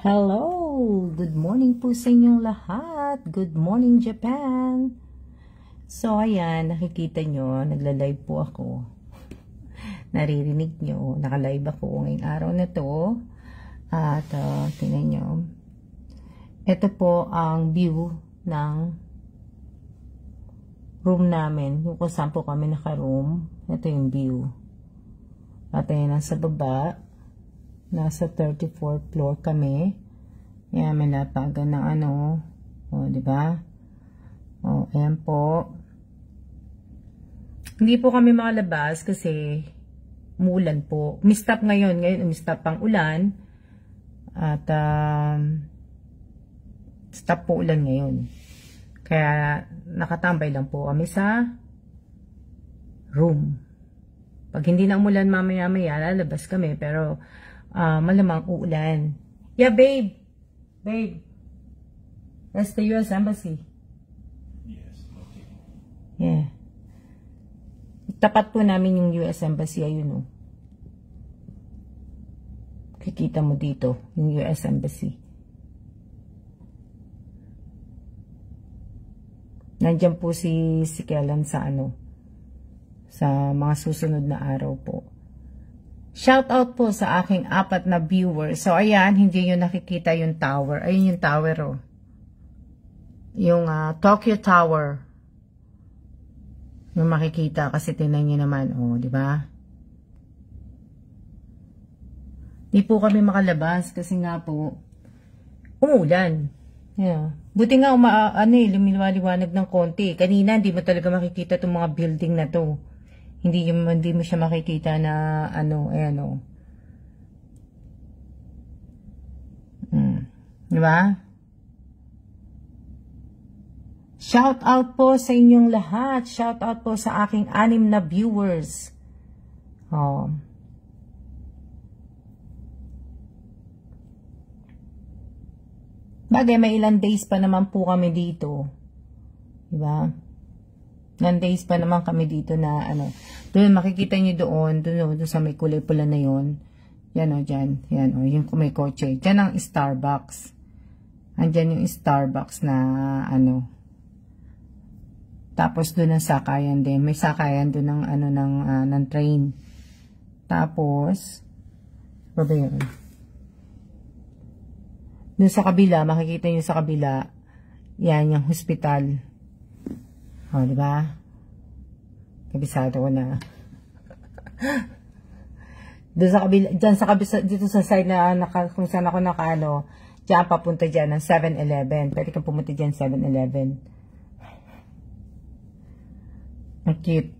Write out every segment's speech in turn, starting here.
Hello! Good morning po sa inyong lahat. Good morning, Japan. So, ayan, nakikita nyo, nagla-live po ako. Naririnig nyo, naka-live ako ngayong araw na to. At, tingnan nyo. Ito po ang view ng room namin. Yung kung saan po kami naka-room. Ito yung view. At ayan, nasa baba. Nasa 34th floor kami. Ayan, may latagan ng ano. O, diba? O, ayan po. Hindi po kami makalabas kasi umulan po. Umistop ngayon. Ngayon, umistop ang ulan. At, stop po ulan ngayon. Kaya, nakatambay lang po kami sa room. Pag hindi na umulan mamaya-maya, lalabas kami. Pero, malamang uulan. Yeah, babe. Babe. That's the US Embassy. Yes, okay. Yeah. Tapat po namin yung US Embassy. Ayun, oh. Kikita mo dito, yung US Embassy. Nandiyan po si Kellan sa ano, sa mga susunod na araw po. Shout out po sa aking 4 na viewers. So, ayan, hindi nyo nakikita yung tower. Ayun yung tower, oh. Yung Tokyo Tower. Yung makikita kasi tingnan nyo naman, oh, di ba? Di po kami makalabas kasi nga po, umulan. Yeah. Buti nga, lumiliwanag ng konti. Kanina, hindi mo talaga makikita itong mga building na to. Hindi mo siya makikita na ano, ayan o. Diba? Shout out po sa inyong lahat. Shout out po sa aking 6 na viewers. Oh. Bagay, may ilang days pa naman po kami dito. Diba? Ilang days pa naman kami dito na ano. Doon, makikita nyo doon sa may kulay pula na yon. Yan o, dyan. Yan o, yung may kotse. Dyan ang Starbucks. Andyan yung Starbucks na ano. Tapos doon ang sakayan din. May sakayan doon ng ano ng train. Tapos, ano ba yun? Doon sa kabila, makikita nyo sa kabila, yan yung hospital. O, diba? Kabisado ko na. Doon sa kabila, dyan sa kabisa, dito sa side na kung saan ako nakano, dyan papunta dyan ng 7-Eleven. Pwede kang pumunta dyan 7-Eleven. Ang cute.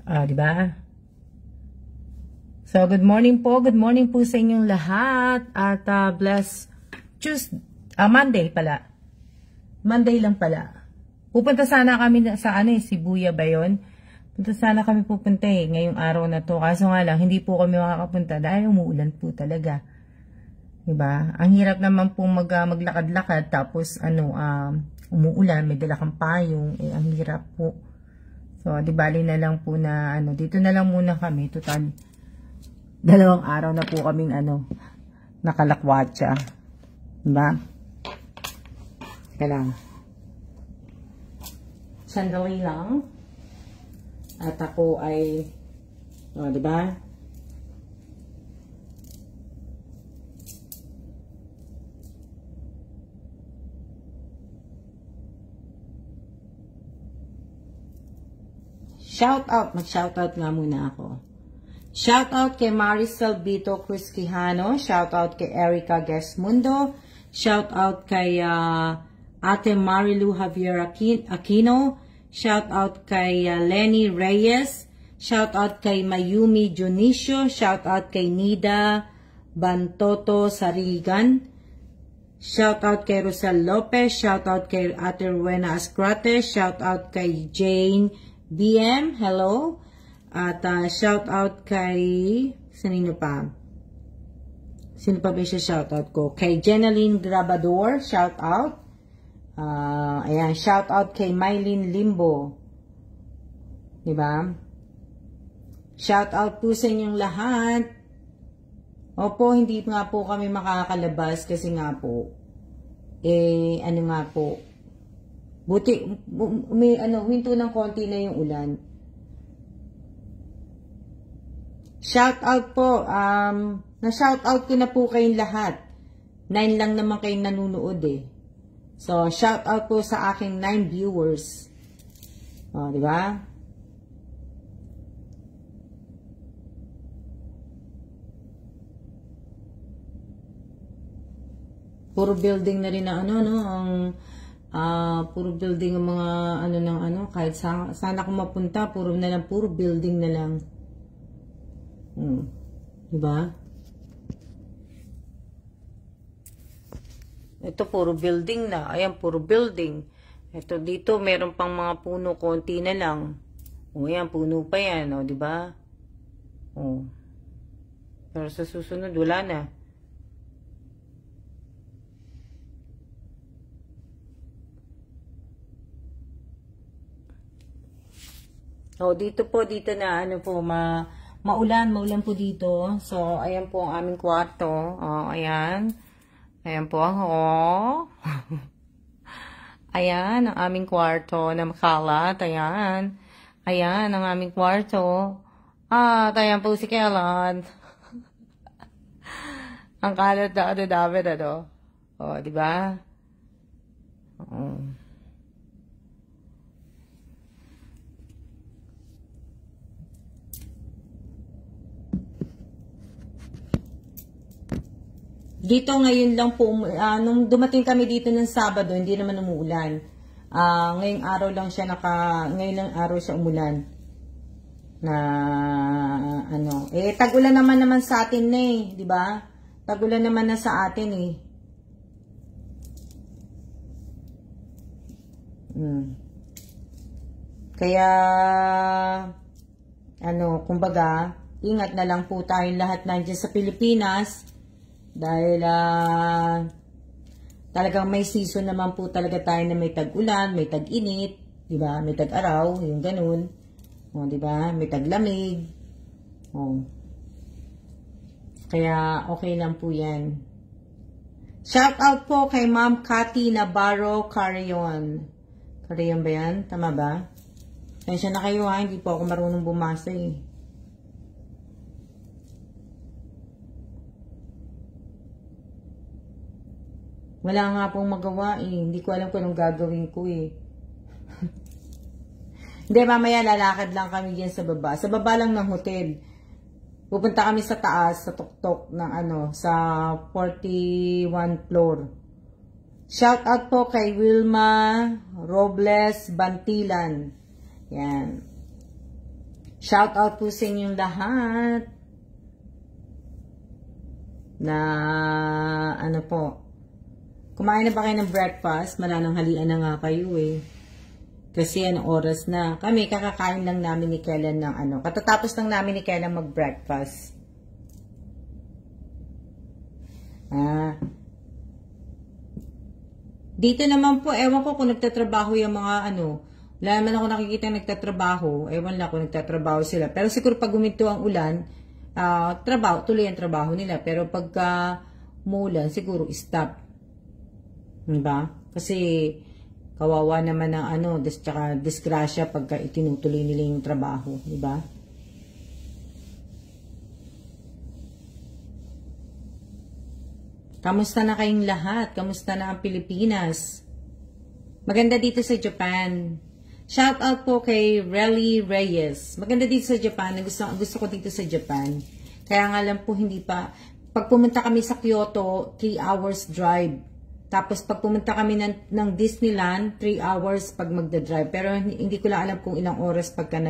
Diba? So, good morning po sa inyong lahat. At bless Tuesday, Monday pala. Monday lang pala. Pupunta sana kami sa Shibuya ba yun? Punta sana kami pupunta ngayong araw na to. Kaso nga lang, hindi po kami makakapunta dahil umuulan po talaga. Diba? Ang hirap naman po maglakad-lakad tapos umuulan, may dala kang payong. Ang hirap po. So, di bali na lang po na dito na lang muna kami. Total, 2 araw na po kaming nakalakwatsa. Diba? Teka lang. Sandali lang. At ako ay, diba? Shout out. Mag-shout out nga muna ako. Shout out kay Maricel Bito Cruz Quijano. Shout out kay Erica Gesmundo. Shout out kay Ate Marilu Javier Aquino. Shout out kay Lenny Reyes. Shout out kay Mayumi Junicio. Shout out kay Nida Bantoto Sarigan. Shout out kay Rosel Lopez. Shout out kay Ate Rowena Ascrate. Shout out kay Jane BM. Hello. At shout out kay sino pa? Sino pa ba siya shout out ko? Kay Jeneline Grabador. Shout out. Ayan, shout out kay Mylene Limbo. Diba? Shout out po sa inyong lahat. Opo, hindi nga po kami makakalabas kasi nga po, ano nga po, buti, huminto ng konti na yung ulan. Shout out po, na-shout out ko na po kayong lahat. 9 lang naman kayong nanunood eh. So, shout out po sa aking 9 viewers. O, di ba? Puro building na rin na puro building ang mga kahit sana kung mapunta, puro building na lang. Diba? Ito puro building na. Ayan, puro building. Ito dito, meron pang mga puno, konti na lang. O yan, puno pa yan, o, diba? O. Pero sa susunod, wala na. O, dito na, maulan po dito. So, ayan po ang aming kwarto. O, ayan. Ayan po ako. Ayan, ang aming kwarto na makalat. Ayan. Ayan, ang aming kwarto. Ayan po si Kellan. Ang kalat na David, O, diba? Oo. Dito ngayon lang po, nung dumating kami dito ng Sabado, hindi naman umuulan. Ngayong araw lang siya umulan. Na, tag-ulan naman sa atin na eh, di ba? Tag-ulan naman na sa atin eh. Kaya, kumbaga, ingat na lang po tayong lahat nandiyan sa Pilipinas. Dahil talagang may season naman po talaga tayo na may tag-ulan, may tag-init, di ba? May tag-araw, yung ganun. O, di ba? May tag-lamig. O. Kaya okay lang po 'yan. Shout out po kay Ma'am Cathy Navarro Carrion. Carrion ba 'yan? Tama ba? Tensya na kayo ha, hindi po ako marunong bumasa eh. Wala nga pong magawa eh. Hindi ko alam kung anong gagawin ko eh. Hindi, mamaya lalakad lang kami dyan sa baba. Sa baba lang ng hotel. Pupunta kami sa taas, sa tuktok ng sa 41 floor. Shout out po kay Wilma Robles Bantilan. Yan. Shout out po sa inyong lahat. Na po. Kumain na ba kayo ng breakfast? Malananghalian na nga kayo eh. Kasi anong oras na. Kami, kakakain lang namin ni Kellan ng katatapos lang namin ni Kellan mag-breakfast. Dito naman po, ewan ko kung nagtatrabaho yung mga wala naman ako nakikita nagtatrabaho. Ewan lang kung nagtatrabaho sila. Pero siguro pag guminto ang ulan, tuloy ang trabaho nila. Pero pagka umulan, siguro stop. Diba? Kasi kawawa naman ng tsaka disgrasya pagka itinutuloy nila yung trabaho, diba? Kamusta na kayong lahat? Kamusta na ang Pilipinas? Maganda dito sa Japan. Shout out po kay Relly Reyes. Maganda dito sa Japan. Gusto ko dito sa Japan. Kaya nga lang po hindi pa. Pag pumunta kami sa Kyoto, 3 hours drive. Tapos pag pumunta kami ng Disneyland, 3 hours pag magda-drive. Pero hindi ko lang alam kung ilang oras pagka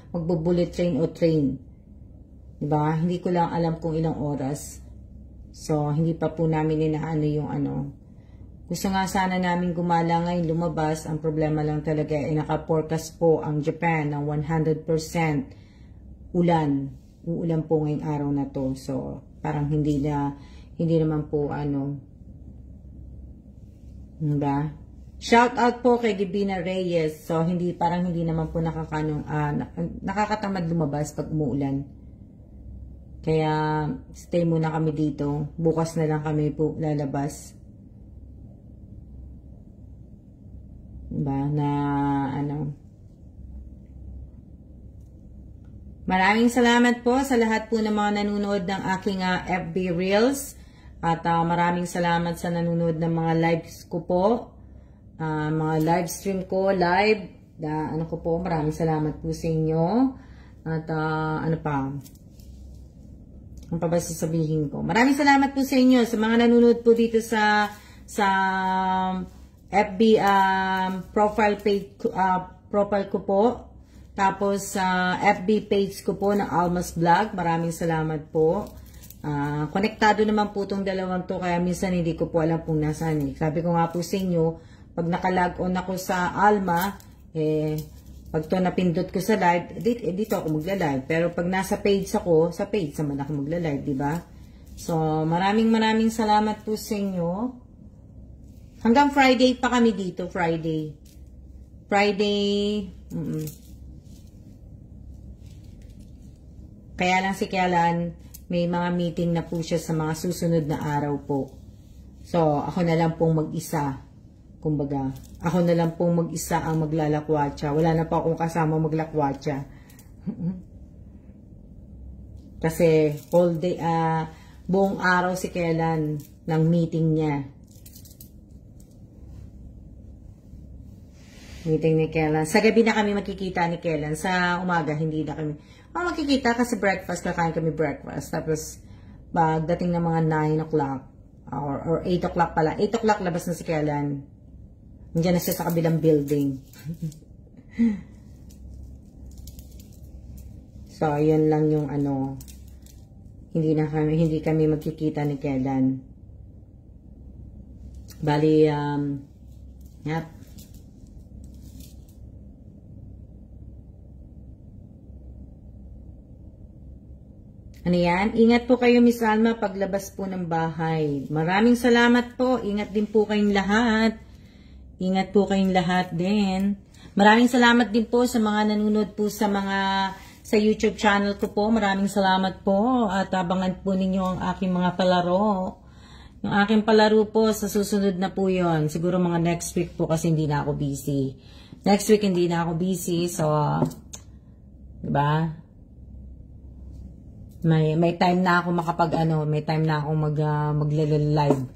magbo-bullet train o train. Diba? Hindi ko lang alam kung ilang oras. So, hindi pa po namin yung Gusto nga sana namin gumala ngayon, lumabas. Ang problema lang talaga ay naka-forecast po ang Japan ng 100% ulan. Uulan po ngayong araw na to. So, parang hindi naman po diba? Shout out po kay Divina Reyes. So, parang hindi naman po nakakatamad lumabas pag umuulan. Kaya, stay muna kami dito. Bukas na lang kami po lalabas. Diba? Na, Maraming salamat po sa lahat po ng mga nanonood ng aking FB Reels. At maraming salamat sa nanonood ng mga lives ko po. Mga live stream ko, live. Maraming salamat po sa inyo. At ano pa ba sasabihin ko? Maraming salamat po sa inyo. Sa mga nanonood po dito sa FB profile ko po. Tapos sa FB page ko po ng Almas Vlog. Maraming salamat po. Konektado naman po itong dalawang to. Kaya minsan hindi ko po alam kung nasaan eh. Sabi ko nga po sa inyo, pag nakalag on ako sa Alma, pag to napindot ko sa live, dito ako magla-live. Pero pag nasa page ako, sa page naman ako magla-live, di ba? So, maraming salamat po sa inyo. Hanggang Friday pa kami dito, Friday. Kaya lang si Kailan, may mga meeting na po siya sa mga susunod na araw po. So, ako na lang pong mag-isa. Kumbaga, ako na lang pong mag-isa ang maglalakwatsa. Wala na po akong kasama maglakwatsa. Kasi, all day, buong araw si Kailan ng meeting niya. Meeting ni Kailan. Sa gabi na kami magkikita ni Kailan. Sa umaga, hindi na kami magkikita kasi breakfast, kakain kami breakfast. Tapos, pagdating ng mga 9 o'clock, or 8 o'clock pala. 8 o'clock labas na si Kailan. Nandiyan na siya sa kabilang building. So, yun lang yung hindi kami magkikita ni Kailan. Bali, yep. Ano yan? Ingat po kayo, Miss Alma, paglabas po ng bahay. Maraming salamat po. Ingat din po kayong lahat. Ingat po kayong lahat din. Maraming salamat din po sa mga nanonood po sa YouTube channel ko po. Maraming salamat po. At abangan po ninyo ang aking mga palaro. Yung aking palaro po sa susunod na po yon. Siguro mga next week po kasi hindi na ako busy. Next week hindi na ako busy. So, diba? May time na ako may time na ako magla-live.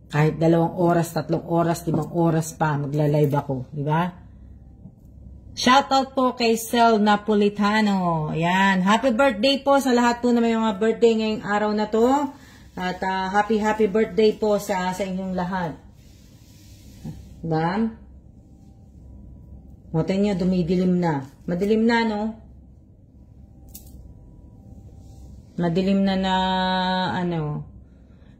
Kahit 2 oras, 3 oras, 5 oras pa, magla-live ako. Di ba? Shoutout po kay Sel Napolitano. Ayan. Happy birthday po sa lahat po na may mga birthday ngayong araw na to. At happy birthday po sa inyong lahat. Diba? Motin nyo, dumidilim na. Madilim na, no? Madilim na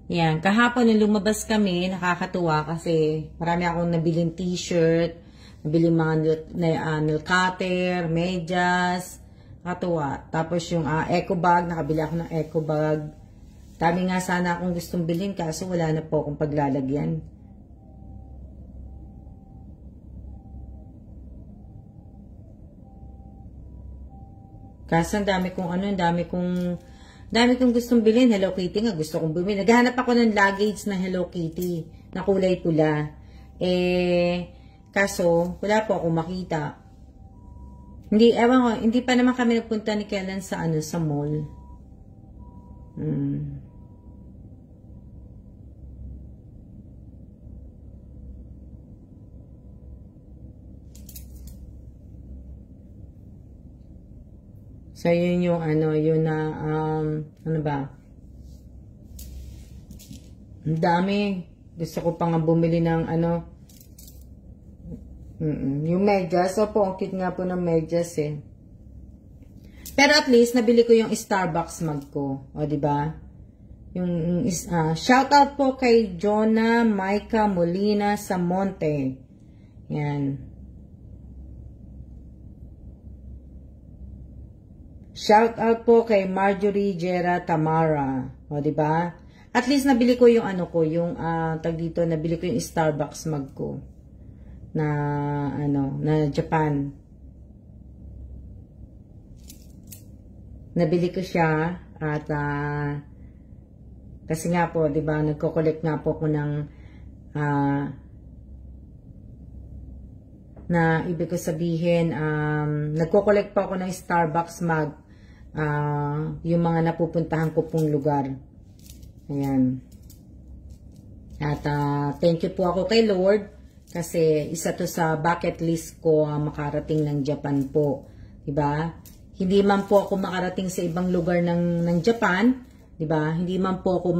yan. Kahapon nung lumabas kami, nakakatuwa kasi marami akong nabiling t-shirt, nabiling mga nail cutter, medyas, nakakatuwa. Tapos yung eco bag, nakabili ako ng eco bag. Dami nga sana akong gustong bilhin kaso wala na po akong paglalagyan. Kaso ang dami kong gustong bilhin. Hello Kitty nga, gusto kong bumili. Naghahanap ako ng luggage na Hello Kitty na kulay pula. Kaso, wala po akong makita. Hindi pa naman kami nagpunta ni Kailan sa mall. So, yun yung ano ba? Ang dami. Gusto ko pa nga bumili ng yung medyas. So, po, ang cute nga po ng medyas eh. Pero at least, nabili ko yung Starbucks mug ko. O, diba? Yung, shoutout po kay Jonah Maika Molina Samonte. Yan. Shout out po kay Marjorie Jera Tamara. O, diba? At least nabili ko yung nabili ko yung Starbucks mug ko. Na Japan. Nabili ko siya. At kasi nga po, 'di ba, nagko-collect nga po ako ng na ibig ko sabihin, nagko-collect pa ako ng Starbucks mug, yung mga napupuntahan ko pong lugar. Ayan. At thank you po ako kay Lord kasi isa to sa bucket list ko, makarating ng Japan po. 'Di ba? Hindi man po ako makarating sa ibang lugar ng Japan, 'di ba? Hindi man po ako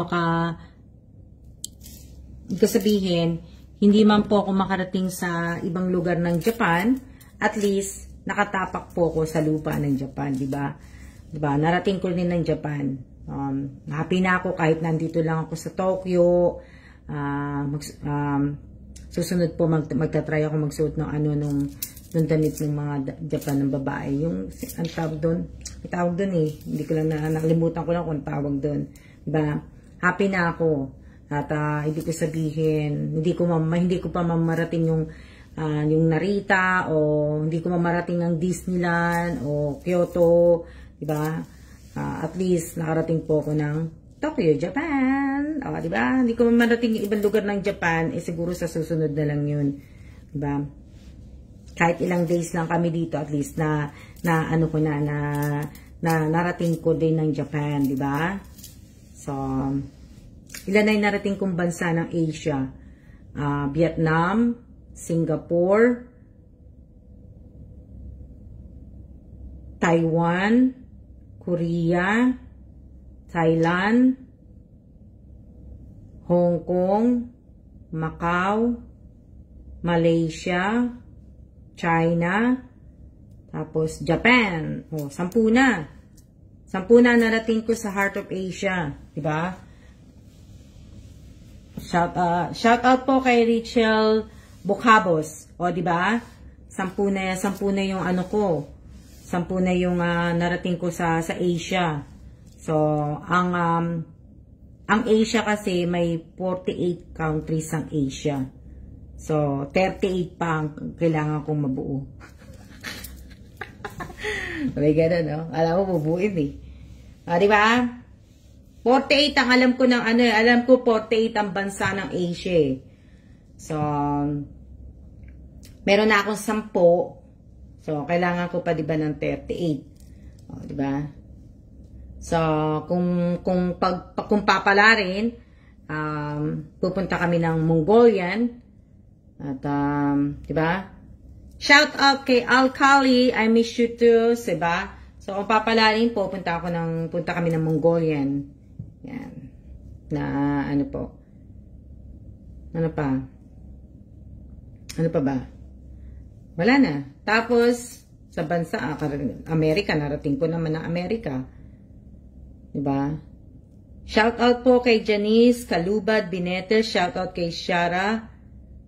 hindi man po ako makarating sa ibang lugar ng Japan, at least nakatapak po ako sa lupa ng Japan, 'di ba? 'Di ba? Narating ko din ng Japan. Happy na ako kahit nandito lang ako sa Tokyo. Susunod po magta-try ako magsuot ng nung damit ng mga Japan ng babae. Yung ang tawag doon, hindi ko lang nakalimutan ko lang kung tawag doon. Diba? Happy na ako. At ibig ko sabihin, hindi ko pa mamarating yung Narita, o hindi ko mamarating ng Disneyland o Kyoto, diba? At least nakarating po ako ng Tokyo, Japan. Diba? Hindi ko mamarating yung ibang lugar ng Japan, siguro sa susunod na lang yun. Diba? Kahit ilang days lang kami dito, at least na narating ko din ng Japan, di ba? So, ilan na yung narating kong bansa ng Asia? Vietnam, Singapore, Taiwan, Korea, Thailand, Hong Kong, Macau, Malaysia, China, tapos Japan. 10 na. 10 na narating ko sa Heart of Asia, 'di ba? Shout out po kay Rachel Bocabos. 'Di ba? 10 na yung ko. 10 na yung narating ko sa Asia. So, ang Asia kasi may 48 countries ang Asia. So, 38 pa ang kailangan kong mabuo. May gano'n, no? Alam mo, bubuin eh. Di ba? 48 ang alam ko alam ko 48 ang bansa ng Asia eh. So, meron na akong 10. So, kailangan ko pa, di ba, ng 38. Di ba? So, kung papala rin, pupunta kami ng Mongolian. At, di ba? Shout out kay Alkali, I miss you too, diba? So, kung papalarin po, punta kami ng Mongolian. Yan. Na, po? Ano pa? Ano pa ba? Wala na. Tapos, sa bansa, Amerika, narating ko naman ng Amerika. Diba? Shout out po kay Janice Kalubad Binetes. Shout out kay Shara.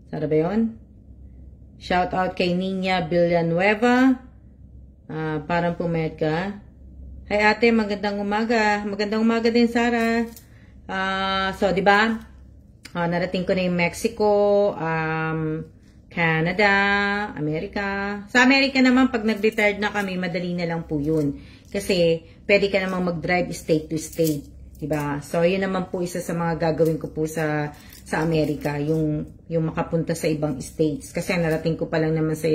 Sara ba yun? Shout out kay Nina Villanueva. Parang pumayat ka. Hi ate, magandang umaga. Magandang umaga din, Sara. So, di ba? Narating ko na yung Mexico, Canada, Amerika. Sa Amerika naman, pag nag-retired na kami, madali na lang po yun. Kasi, pwede ka namang mag-drive state to state. Diba? So, yun naman po isa sa mga gagawin ko po sa Amerika, yung makapunta sa ibang states. Kasi narating ko pa lang naman sa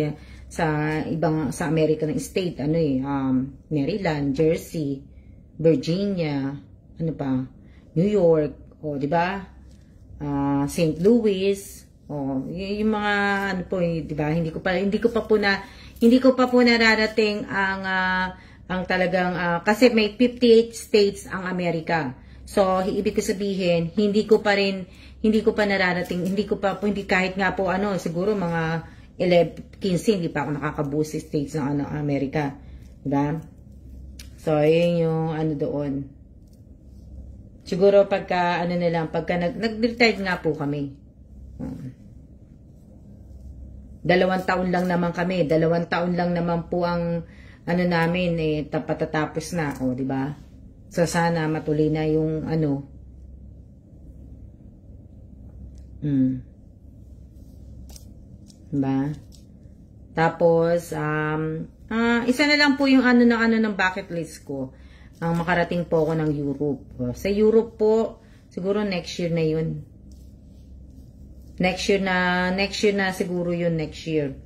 Amerika ng state, Maryland, Jersey, Virginia, New York, di ba? St. Louis, yung mga di ba? Hindi ko pa po nararating ang talagang, kasi may 58 states ang Amerika. So, ibig ko sabihin, hindi ko pa nararating, hindi kahit nga po, siguro mga 15, hindi pa ako nakakabuo sa states ng Amerika. Diba? So, yun yung doon. Siguro pagka, nag-retire nga po kami. 2 taon lang naman kami. 2 taon lang naman po ang namin patatapos na, di ba? So sana matuloy na yung diba? Tapos isa na lang po yung ng bucket list ko. ang makarating po ako ng Europe. Sa Europe po, siguro next year na yun. Next year na siguro yun, next year.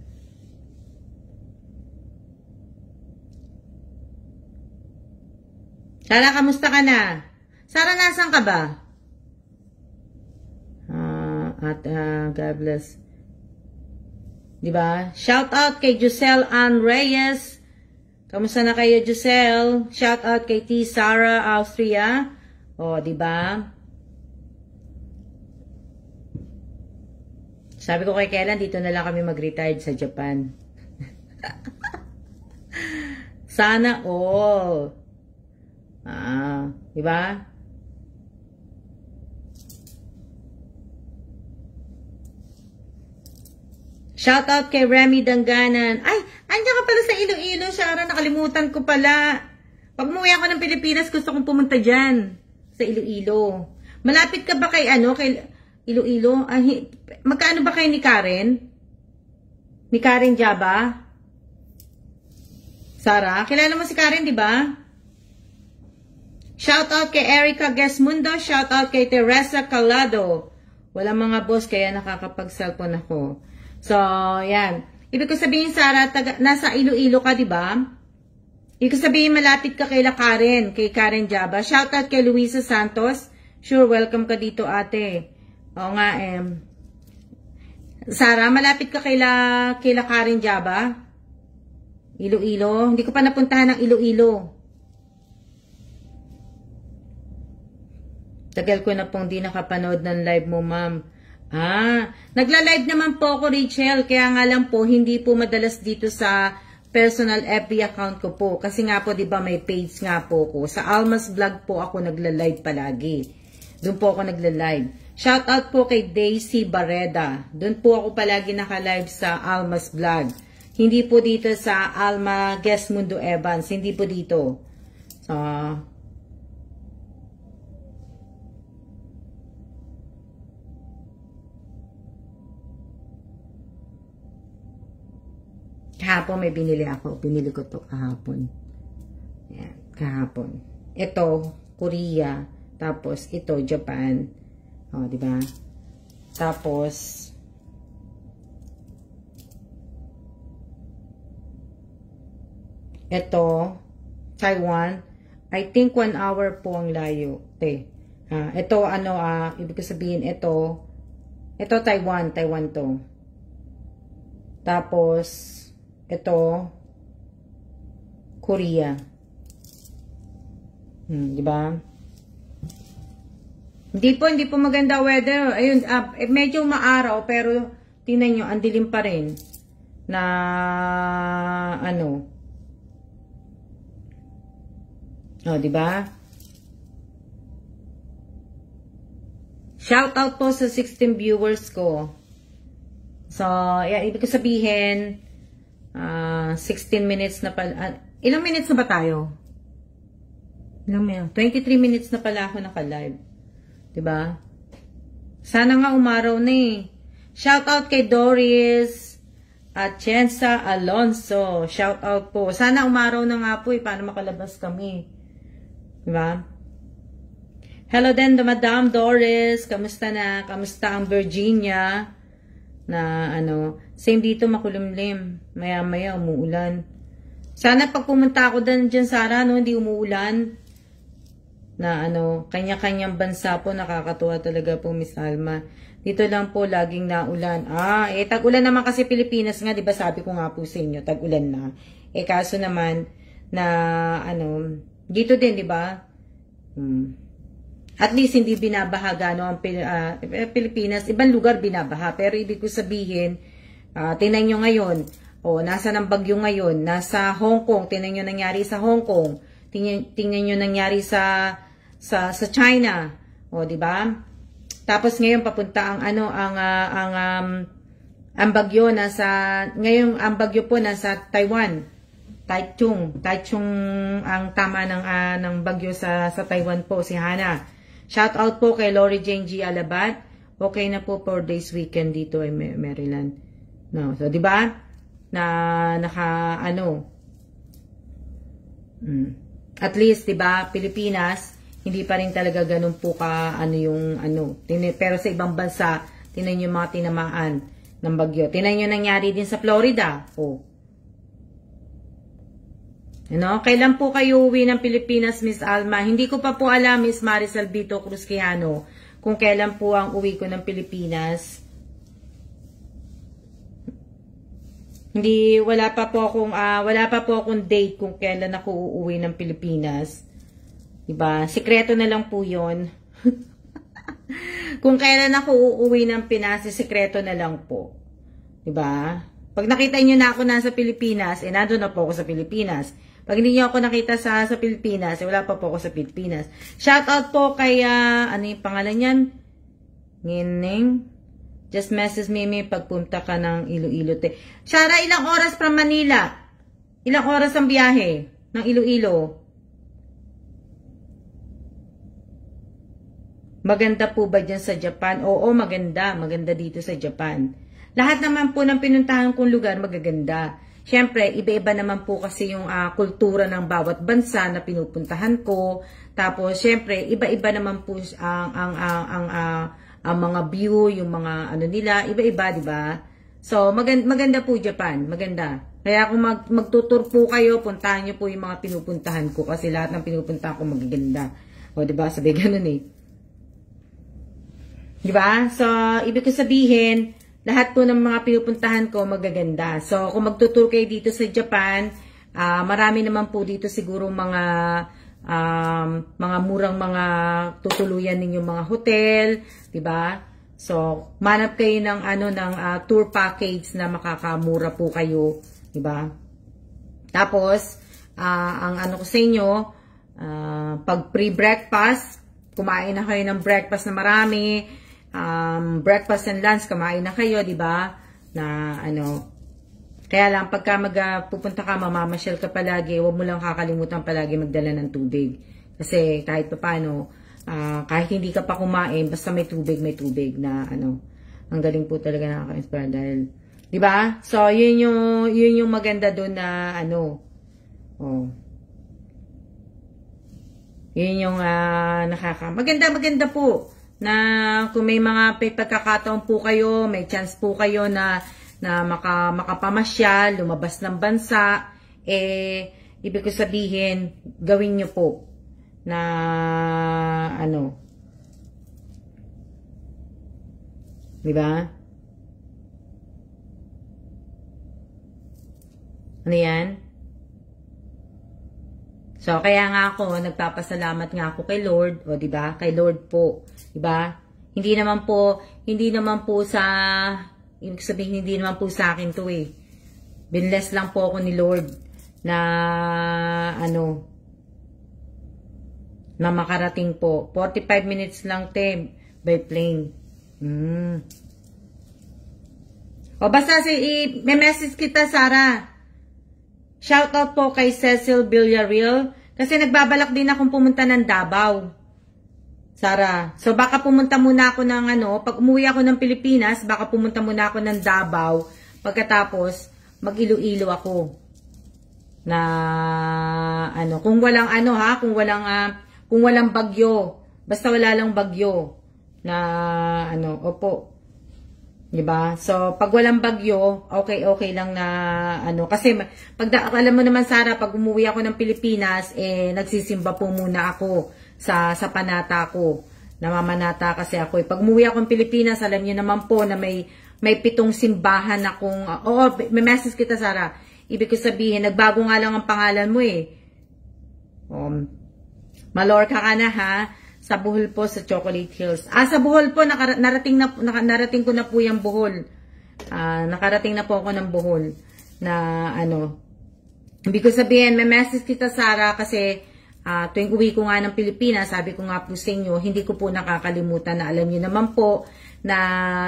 Sara, kamusta ka na? Sara, nasan ka ba? God bless. Diba? Shout out kay Giselle Ann Reyes. Kamusta na kayo, Giselle? Shout out kay T. Sara, Austria. O, diba? Sabi ko kay Kailan, dito na lang kami mag-retired sa Japan. Sana all. Diba? Shout out kay Remy Danganan. Ay, andiyan ka pala sa Iloilo, Shara. Nakalimutan ko pala. Pag umuwi ako ng Pilipinas, gusto kong pumunta dyan. Sa Iloilo. Malapit ka ba kay kay Iloilo? Magkaano ba kayo ni Karen? Ni Karen Jaba? Sara, kilala mo si Karen, di ba? Shout out kay Erica Gesmundo. Shout out kay Teresa Calado. Walang mga boss, kaya nakakapag-cellphone ako. So, yan. Ibig ko sabihin, Sara, nasa Iloilo ka, di ba? Ibig ko sabihin, malapit ka kay Karen, kay Karen Jaba. Shout out kay Luisa Santos. Sure, welcome ka dito, ate. Oo nga, Sara, malapit ka kay Karen Jaba? Iloilo? Hindi ko pa napuntahan ng Iloilo. Tagal ko na pong di nakapanood ng live mo, ma'am. Nagla-live naman po ako, Rachel. Kaya nga lang po, hindi po madalas dito sa personal FB account ko po. Kasi nga po, di ba, may page nga po ko. Sa Almas Vlog po ako nagla-live palagi. Doon po ako nagla-live. Shout out po kay Daisy Barreda. Doon po ako palagi naka-live sa Almas Vlog. Hindi po dito sa Alma Gesmundo Evans. Hindi po dito. So, kahapon may binili ako. Binili ko to kahapon. Ayan, kahapon. Ito, Korea. Tapos, ito, Japan. O, diba? Tapos, ito, Taiwan. I think 1 hour po ang layo. Ito, ibig ko sabihin, ito, Taiwan. Taiwan to. Tapos, ito, Korea. Diba? Hindi po maganda weather. Ayun, medyo maaraw, pero tingnan nyo, ang dilim pa rin. Na, diba? Shout out po sa 16 viewers ko. So, yan, ibig ko sabihin, 16 minutes na pala. Ilang minutes na ba tayo? Ilang minutes? 23 minutes na pala ako naka-live. Diba? Sana nga umaraw na eh. Shout out kay Doris at Chensa Alonso. Shout out po. Sana umaraw na nga po eh. Paano makalabas kami? Diba? Hello din, Madam Doris. Kamusta na? Kamusta ang Virginia? Na same dito, makulimlim. Maya-maya umuulan. Sana pag pumunta ako dyan, Sara, hindi umuulan. Na kanya-kanyang bansa po, nakakatuwa talaga po, Miss Alma. Dito lang po, laging naulan. Tag-ulan naman kasi Pilipinas nga, di ba sabi ko nga po sa inyo, tag-ulan na. Kaso naman, na dito din, di ba? At least hindi binabaha ang Pilipinas. Ibang lugar binabaha. Pero ibig ko sabihin, tingnan nyo ngayon, nasa ng bagyo ngayon, nasa Hong Kong, tingnan nyo nangyari sa Hong Kong, tingnan nyo nangyari sa China, di ba? Tapos ngayon papunta ang bagyo ngayon ang bagyo po nasa Taiwan. Taichung ang tama ng bagyo sa Taiwan po, si Hana. Shout out po kay Lori Jane G. Alabat. Okay na po 4 days weekend dito ay Maryland. No, so 'di ba? Na at least, 'di ba, Pilipinas, hindi pa rin talaga ganun po ka pero sa ibang bansa, tingnan niyo yung mga tinamaan ng bagyo. Tingnan niyo nangyari din sa Florida. Oh. Kailan po kayo uwi ng Pilipinas, Miss Alma? Hindi ko pa po alam, Miss Maricel Bito Cruz Quijano, kung kailan po ang uwi ko ng Pilipinas. Wala pa po akong date kung kailan ako uuwi ng Pilipinas. Diba? Sikreto na lang po 'yon. Kung kailan ako uuwi ng Pinas, sikreto na lang po. Diba? Pag nakita niyo na ako nasa Pilipinas, nandun na po ako sa Pilipinas. Pag hindi niyo ako nakita sa Pilipinas, wala pa po ako sa Pilipinas. Shout out po kay, ano yung pangalan niyan? Ngining. Just message me pagpunta ka ng Iloilo. Shara, ilang oras from Manila? Ilang oras ang biyahe ng Iloilo? Maganda po ba dyan sa Japan? Oo, maganda. Maganda dito sa Japan. Lahat naman po ng pinuntahan kong lugar magaganda. Siyempre, iba-iba naman po kasi yung kultura ng bawat bansa na pinupuntahan ko. Tapos, siyempre, iba-iba naman po ang mga view, yung mga ano nila, iba-iba, di ba? So, maganda po Japan, maganda. Kaya kung magtutur po kayo, puntahan nyo po yung mga pinupuntahan ko kasi lahat ng pinupuntahan ko magaganda. O, di ba? Sabi ganun eh. Di ba? So, ibig ko sabihin, lahat po ng mga pinupuntahan ko magaganda. So, kung magtutur kayo dito sa Japan, marami naman po dito siguro mga murang mga tutuluyan ninyong mga hotel, 'di ba? So, manap kayo ng tour package na makakamura po kayo, 'di ba? Tapos, ang ko sa inyo, pag pre-breakfast, kumain na kayo ng breakfast na marami, breakfast and lunch, kumain na kayo, 'di ba? Na kaya lang, pagka pupunta ka, mamamasyal ka palagi, huwag mo lang kakalimutan palagi magdala ng tubig. Kasi kahit pa paano, kahit hindi ka pa kumain, basta may tubig na ang galing po talaga nakaka-inspire dahil, di ba? So, yun yung maganda doon na yun yung maganda po na kung may mga pagkakataon po kayo, may chance po kayo na makapamasyal, lumabas ng bansa, ibig ko sabihin, gawin nyo po na diba? Ano yan? So, kaya nga ako, nagpapasalamat nga ako kay Lord, o diba? Kay Lord po, diba? Hindi naman po sa ibig sabihin, hindi naman po sa akin to eh. Binless lang po ako ni Lord na na makarating po. 45 minutes lang by plane. O basta may message kita, Sarah. Shout out po kay Cecil Villarreal kasi nagbabalak din akong pumunta ng Davao. Sarah. So, baka pumunta muna ako ng pag umuwi ako ng Pilipinas, baka pumunta muna ako ng Davao, pagkatapos, mag-Iloilo ako. Na, kung walang kung walang bagyo, basta wala lang bagyo, na, opo. Diba? So, pag walang bagyo, okay lang na, kasi, alam mo naman, Sarah, pag umuwi ako ng Pilipinas, nagsisimba po muna ako sa panata ko. Namamanata kasi ako. Pag umuwi ako ng Pilipinas, alam niyo naman po na may 7 simbahan akong, may message kita, Sarah. Ibig ko sabihin, nagbago nga lang ang pangalan mo eh. Malorca ka na ha. Sa Bohol po, sa Chocolate Hills. Sa Bohol po, narating ko na po yung Bohol. Nakarating na po ako ng Bohol. Na ibig ko sabihin, may message kita, Sarah, kasi tuwing uwi ko nga ng Pilipinas, sabi ko nga po sa inyo, hindi ko po nakakalimutan na alam niyo naman po na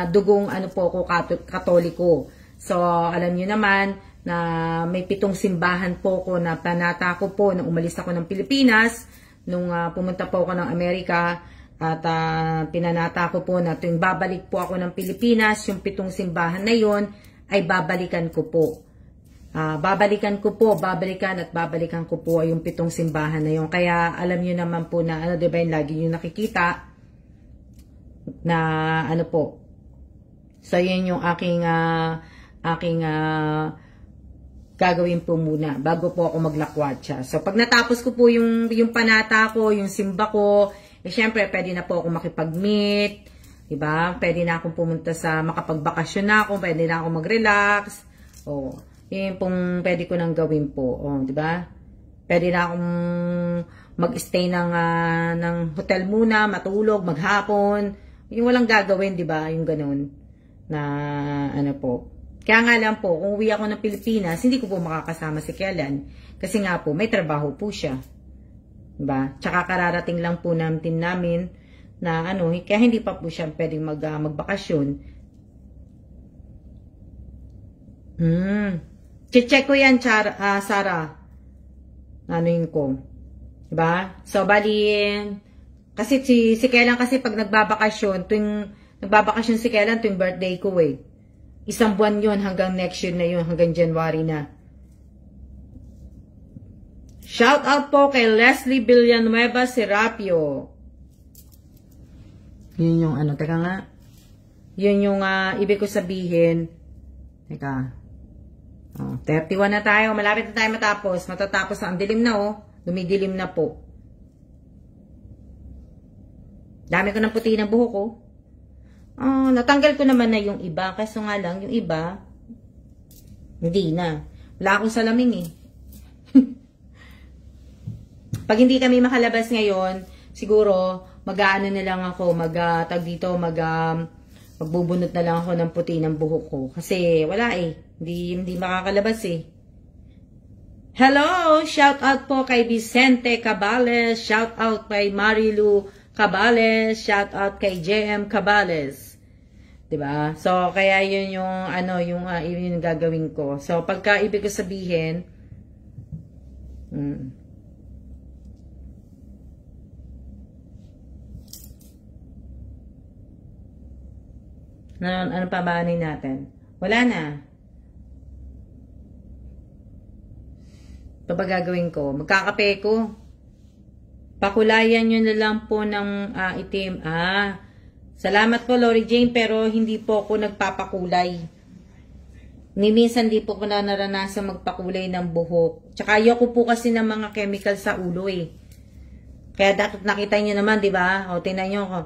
dugong po ako Katoliko. So, alam niyo naman na may 7 simbahan po ko na panata ko po nung umalis ako ng Pilipinas, nung pumunta po ako ng Amerika, at pinanata ko po na tuwing babalik po ako ng Pilipinas, yung 7 simbahan na yon ay babalikan ko po. babalikan at babalikan ko po yung 7 simbahan na yun. Kaya alam nyo naman po na, ano, diba, yung lagi nyo nakikita na, ano po. So, yun yung aking gagawin po muna bago po ako maglakwatsa. So, pag natapos ko po yung panata ko, yung simba ko, syempre, pwede na po ako makipag-meet, diba? Pwede na akong pumunta makapagbakasyon na ako, pwede na akong mag-relax, yun pong pwede ko nang gawin po. Diba? Pwede na akong mag-stay ng hotel muna, matulog, maghapon. Yung walang gagawin, diba? Yung ganun. Na, ano po. Kaya nga lang po, kung uwi ako ng Pilipinas, hindi ko po makakasama si Kellan. Kasi nga po, may trabaho po siya. Diba? Tsaka kararating lang po namin na ano, kaya hindi pa po siya pwedeng magbakasyon. Check ko yan, Sarah. Anuin ko. Diba? So, bali, kasi si Kellan kasi pag nagbabakasyon si Kellan tuwing birthday ko eh. 1 buwan yun hanggang next year na yun, hanggang January na. Shout out po kay Leslie Villanueva Serapio. Yun yung ano, teka nga. Yun yung ibig ko sabihin. Teka. 31 na tayo. Malapit na tayo matapos. Matatapos ang dilim na Dumidilim na po. Dami ko ng puti ng buhok ko. Natanggal ko naman na yung iba. Kaso nga lang, yung iba, hindi na. Wala akong salamin eh. Pag hindi kami makalabas ngayon, siguro, mag-aano na lang ako, magbubunot na lang ako ng puti ng buhok ko. Kasi wala eh. Hindi makakalabas eh. Hello! Shout out po kay Vicente Cabales. Shout out kay Marilu Cabales. Shout out kay JM Cabales. Diba? So, kaya yun yung, yung gagawin ko. So, pagka ibig ko sabihin, ano pa ba natin? Wala na. Ito ba gagawin ko? Magkakape ko. Pakulayan nyo na lang po ng itim. Salamat po, Lori Jane, pero hindi po ako nagpapakulay. Minsan di po ko na naranasan magpakulay ng buhok. Tsaka ayoko po kasi ng mga chemical sa ulo eh. Kaya dapat nakita nyo naman, di ba? Tingnan nyo ako.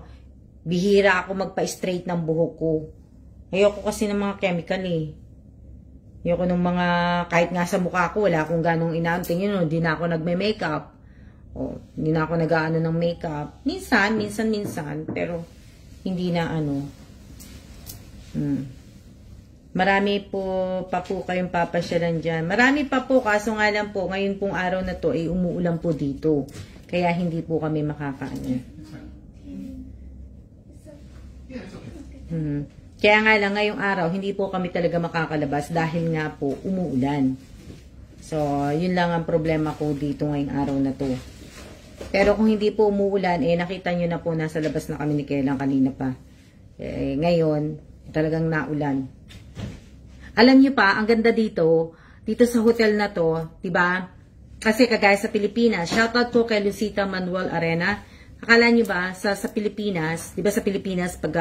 Bihira ako magpa-straight ng buhok ko. Ayoko kasi ng mga chemical eh. Ayoko ng mga, kahit nga sa mukha ko, wala akong ganong inaanting yun. Hindi na ako nagme-makeup. Hindi na ako nag-aano ng makeup. Minsan, pero hindi na Marami po pa po kayong papasyalan dyan. Marami pa po, kaso nga lang po, ngayon pong araw na to, ay umuulan po dito. Kaya hindi po kami makakaano. Kaya nga lang ngayong araw, hindi po kami talaga makakalabas dahil nga po umuulan. So, yun lang ang problema ko dito ngayong araw na to. Pero kung hindi po umuulan, nakita nyo na po nasa labas na kami ni Kellan kanina pa. Ngayon, talagang naulan. Alam nyo pa, ang ganda dito sa hotel na to, diba? Kasi kagaya sa Pilipinas, shoutout po kay Lucita Manuel Arena. Akala nyo ba, sa Pilipinas, diba sa Pilipinas, pag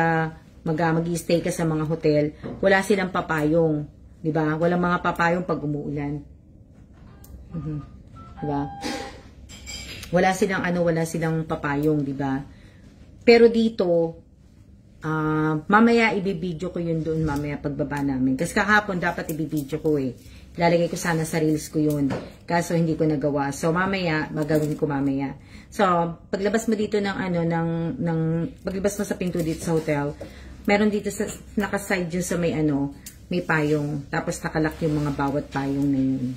mag-i-stay ka sa mga hotel, wala silang papayong. Diba? Walang mga papayong pag umuulan. Diba? Wala silang papayong, diba? Pero dito, mamaya ibibidyo ko yun doon mamaya pagbaba namin. Kasi kahapon dapat ibibidyo ko eh. Lalagay ko sana sa reels ko yun. Kaso hindi ko nagawa. So mamaya, magagawin ko mamaya. So, paglabas mo dito paglabas mo sa pinto dito sa hotel, meron dito naka-side dyan sa may payong. Tapos nakalak yung mga bawat payong na yun.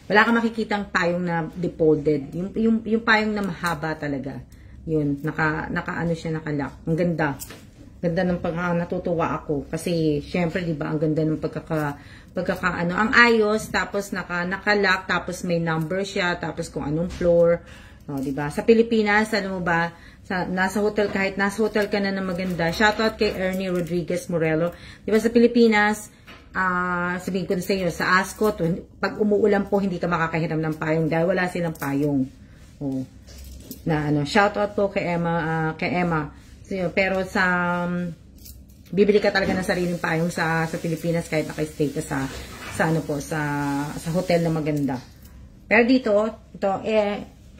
Wala kang makikitang payong na defolded. Yung payong na mahaba talaga. Yun, siya nakalak. Ang ganda. Ganda ng natutuwa ako. Kasi, syempre, di ba, ang ganda ng ang ayos, tapos nakalak, tapos may number siya, tapos kung anong floor. Di ba? Sa Pilipinas, alam mo ba, nasa hotel, kahit nasa hotel ka na maganda, shoutout kay Ernie Rodriguez Morelo. Di ba, sa Pilipinas, sabihin ko na sa inyo, sa Ascot, pag umuulan po, hindi ka makakahiram ng payong dahil wala silang payong. Oh, na ano, shout out po kay Emma. So, pero sa bibili ka talaga ng sariling payong sa Pilipinas kahit naka-stay ka sa ano po, sa hotel na maganda. Pero dito,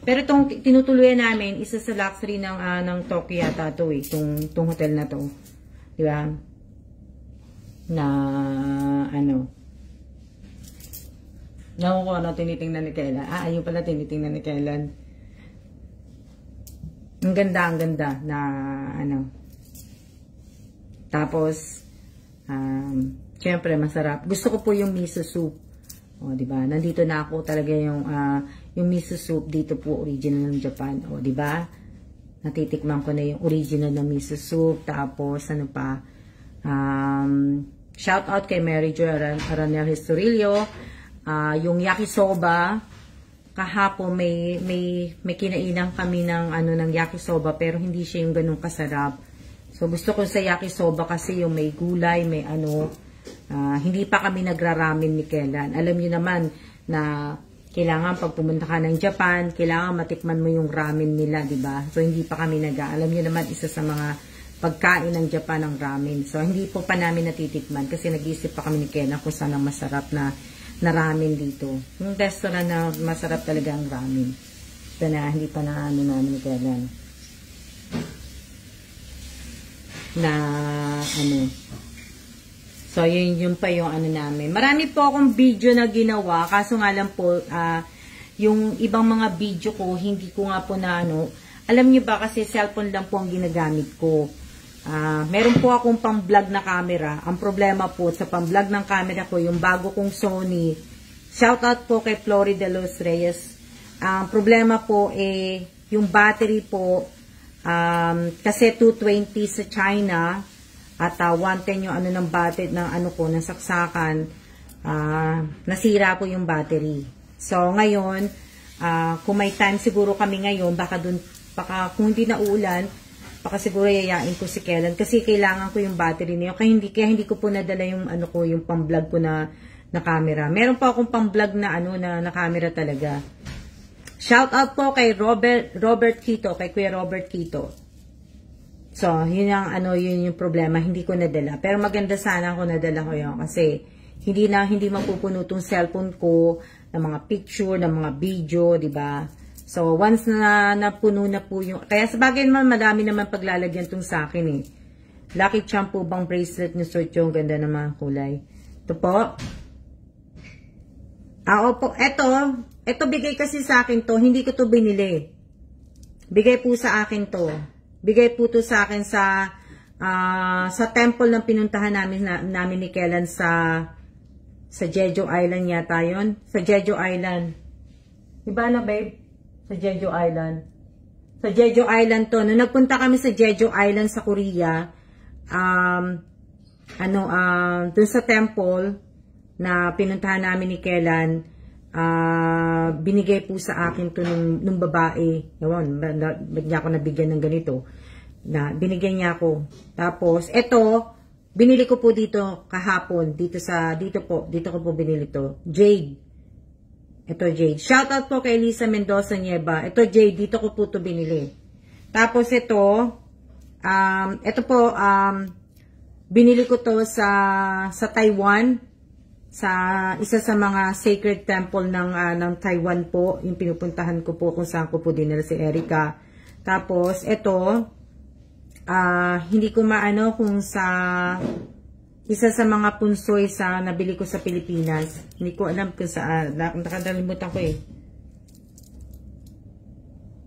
pero itong tinutuluyan namin, isa sa luxury ng Tokyo yata ito itong hotel na to. Di ba? Na, ano, naku ko ano, tinitingnan ni Kailan. Ayun pala, tinitingnan ni Kailan. Ang ganda na, ano. Tapos, syempre, masarap. Gusto ko po yung miso soup. O, diba? Nandito na ako talaga yung miso soup dito po, original ng Japan. O, diba? Natitikman ko na yung original na miso soup. Tapos, ano pa? Shout out kay Mary Jo Aranel Historillo. Yung yakisoba, kahapon may kinainan kami ng yakisoba, pero hindi siya yung ganun kasarap. So, gusto ko sa yakisoba kasi yung may gulay, may ano, hindi pa kami nagraramen ni Kailan. Alam niyo naman na kailangan pag pumunta ka ng Japan, kailangan matikman mo yung ramen nila, di ba? So, hindi pa kami alam niyo naman, isa sa mga pagkain ng Japan ng ramen. So, hindi po pa namin natitikman kasi nag-iisip pa kami ni Kailan kung saan ang masarap na ramen dito. Yung restaurant na masarap talaga ang ramen. Ito na, hindi pa na ano namin ni Kailan. Na ano, so yun pa yung ano namin. Marami po akong video na ginawa, kaso nga lang po yung ibang mga video ko hindi ko nga po na ano, alam niyo ba kasi cellphone lang po ang ginagamit ko. Meron po akong pang-vlog na camera. Ang problema po sa pang-vlog ng camera ko, yung bago kong Sony, shoutout po kay Flory de los Reyes. Ang problema po yung battery po, kasi 220 sa China at 110 yung ano ng battery ng ano ko, ng saksakan, nasira po yung battery. So ngayon, kung may time siguro kami ngayon, baka kung hindi na uulan, baka siguro yayain ko si Kailan kasi kailangan ko yung battery niyo. Kaya hindi ko po nadala yung ano ko, yung pang-vlog ko na camera. Meron pa akong pang-vlog na ano na camera talaga. Shout out po kay Robert Quito, kay Kuya Robert Quito. So, yun yung problema, hindi ko nadala. Pero maganda sana kung nadala ko yun kasi hindi mapupuno tong cellphone ko ng mga picture, ng mga video, di ba? So, once na napuno na po yung... Kaya sa bagay naman, madami naman paglalagyan tong sa akin eh. Lucky Charm po bang bracelet ni Sir Chong? Ganda ng mga kulay. Ito po. Opo. Ito bigay kasi sa akin to. Hindi ko to binili. Bigay po sa akin to. Bigay po to sa akin sa temple ng pinuntahan namin ni Kailan sa Jeju Island yata yun. Sa Jeju Island. Diba na babe? Sa Jeju Island. Sa Jeju Island to. Nung nagpunta kami sa Jeju Island sa Korea, dun sa temple na pinuntahan namin ni Kailan, binigay po sa akin to nung babae. Ewan, ba't niya ako nabigyan ng ganito? Binigyan niya ako. Tapos, ito, binili ko po dito kahapon. Dito ko po binili to. Jade. Ito Jade. Shoutout po kay Lisa Mendoza Nieva. Ito Jade, dito ko po ito binili. Tapos ito binili ko to sa Taiwan, sa isa sa mga sacred temple ng Taiwan po, yung pinupuntahan ko po kung saan ko po dinala si Erica. Tapos ito, hindi ko maano kung sa isa sa mga punsoy sa nabili ko sa Pilipinas. Hindi ko alam kung saan. Nakalimutan ko eh.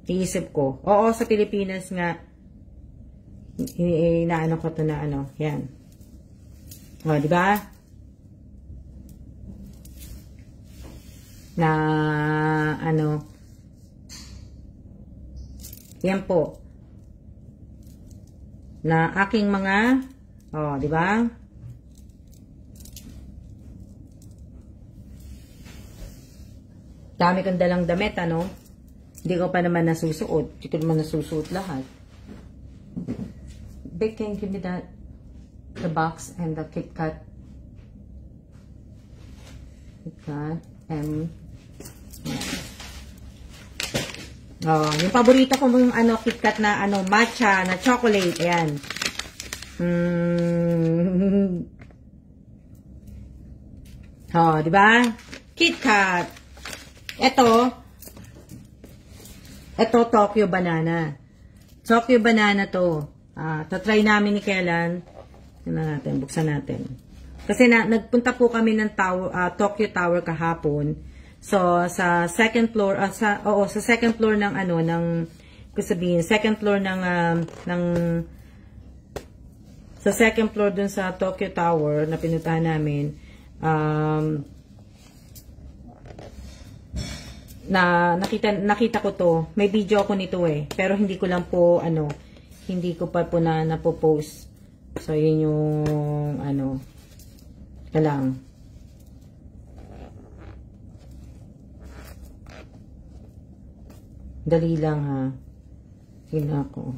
Iisip ko. Oo, sa Pilipinas nga. Inaano ko to na ano. Yan. O, diba? Na ano. Yan po. Na aking mga diba? Dami kong dalang damit, ano? Hindi ko pa naman nasusuot. Hindi ko naman nasusuot lahat. Babe, can you give me the box and the KitKat? Ha? M. Oh, yung paborito ko yung ano, KitKat na ano, matcha na chocolate. Ayan. Oh, di ba? KitKat. Ito Tokyo Banana. Tokyo Banana to. Tatry namin ni Kailan. Buksan natin. Kasi nagpunta po kami ng Tokyo Tower kahapon. So, sa second floor, sa second floor ng ano, second floor sa second floor dun sa Tokyo Tower na pinuntahan namin, nakita ko to. May video ako nito pero hindi ko lang po, hindi ko pa po napopost. So, yun yung, lang. Dali lang ha. Yun ako.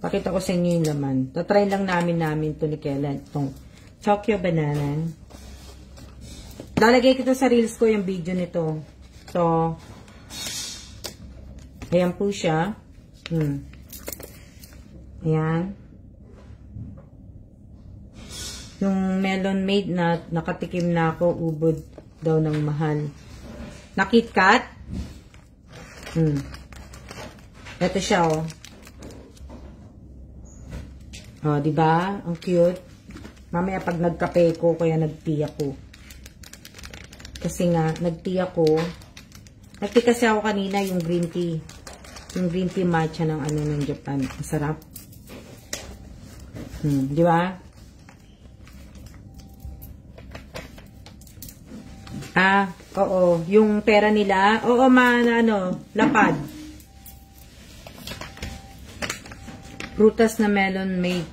Pakita ko sa inyo yung laman. Tatry lang namin to ni Kailan. Itong Tokyo Banana. Lalagay ko to sa reels ko yung video nito. So, ayan po siya. Ayan. Yung Melon Maid na nakatikim na ako, ubod daw ng mahal. Na KitKat. Ito siya, Oh, di ba? Ang cute. Mamaya pag nagkape ko, kaya nag-tea ako. Kasi nga, nag-tea ako. Nag-tea kasi ako kanina yung green tea. Yung green tea matcha ng ng Japan. Masarap. Di ba? Oo. Yung pera nila, lapad. Prutas na Melon Maid.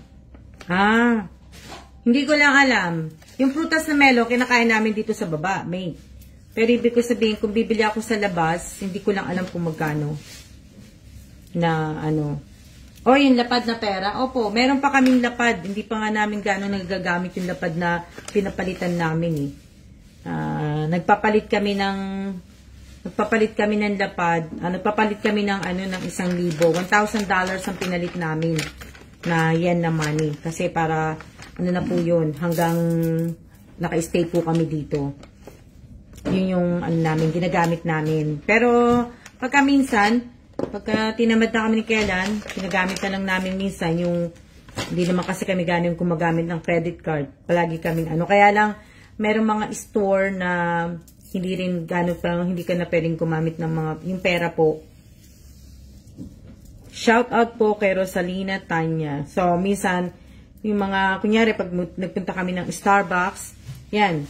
Hindi ko lang alam. Yung prutas na melon, kinakain namin dito sa baba, Maid. Pero ibig ko sabihin, kung bibili ako sa labas, hindi ko lang alam kung magkano. Yung lapad na pera. Opo, meron pa kaming lapad. Hindi pa nga namin gano'ng nagagamit yung lapad na pinapalitan namin Nagpapalit kami ng lapad. Nagpapalit kami ng ng 1,000. $1,000 ang pinalit namin na yen na money. Kasi para na po yun, hanggang naka-stay po kami dito. Yun yung ginagamit namin. Pero pagka tinamad na kami ni Kailan, ginagamit na lang namin minsan yung, hindi naman kasi kami ganun gumagamit ng credit card. Palagi kaming kaya lang, merong mga store na hindi rin gano'n, parang hindi ka na pwedeng gumamit ng yung pera po. Shout out po kay Rosalina Tanya. So, minsan, yung kunyari, pag nagpunta kami ng Starbucks, yan,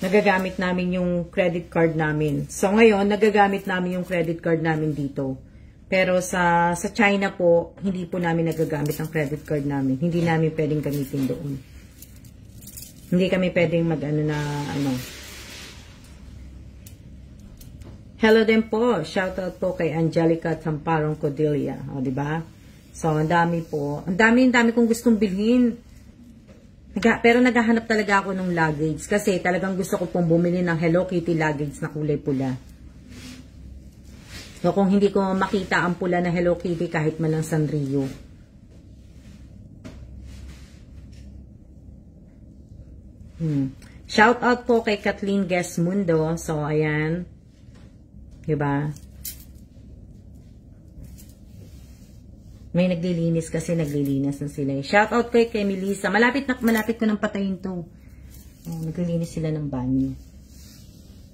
nagagamit namin yung credit card namin. So, ngayon, nagagamit namin yung credit card namin dito. Pero sa China po, hindi po namin nagagamit ang credit card namin. Hindi namin pwedeng gamitin doon. Hindi kami pwedeng Hello din po. Shoutout po kay Angelica Tamparong Codilia. O, diba? So, ang dami po. Ang dami kong gustong bilhin. Pero naghahanap talaga ako ng luggage. Kasi talagang gusto ko pong bumili ng Hello Kitty luggage na kulay pula. So, kung hindi ko makita ang pula na Hello Kitty kahit man lang Sanrio. Shoutout po kay Kathleen Gesmundo. So, ayan. Diba? May naglilinis kasi naglilinis na sila. Shoutout kay Melissa. Malapit ko nang patayin to. Naglilinis sila ng banyo.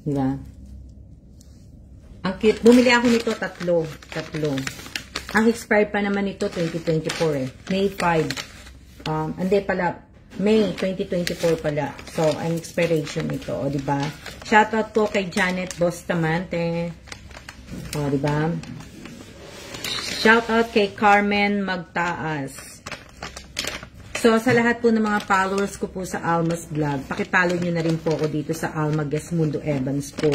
Diba? Ang cute. Bumili ako nito tatlo. Ang expired pa naman nito 2024 May 5. Hindi pala. May 2024 pala. So, ang expiration nito. O, diba? Shoutout po kay Janet Bustamante. O, diba? Shoutout kay Carmen Magtaas. So, sa lahat po ng mga followers ko po sa Alma's Vlog, pakipollow nyo na rin po ako dito sa Alma Gesmundo Evans po.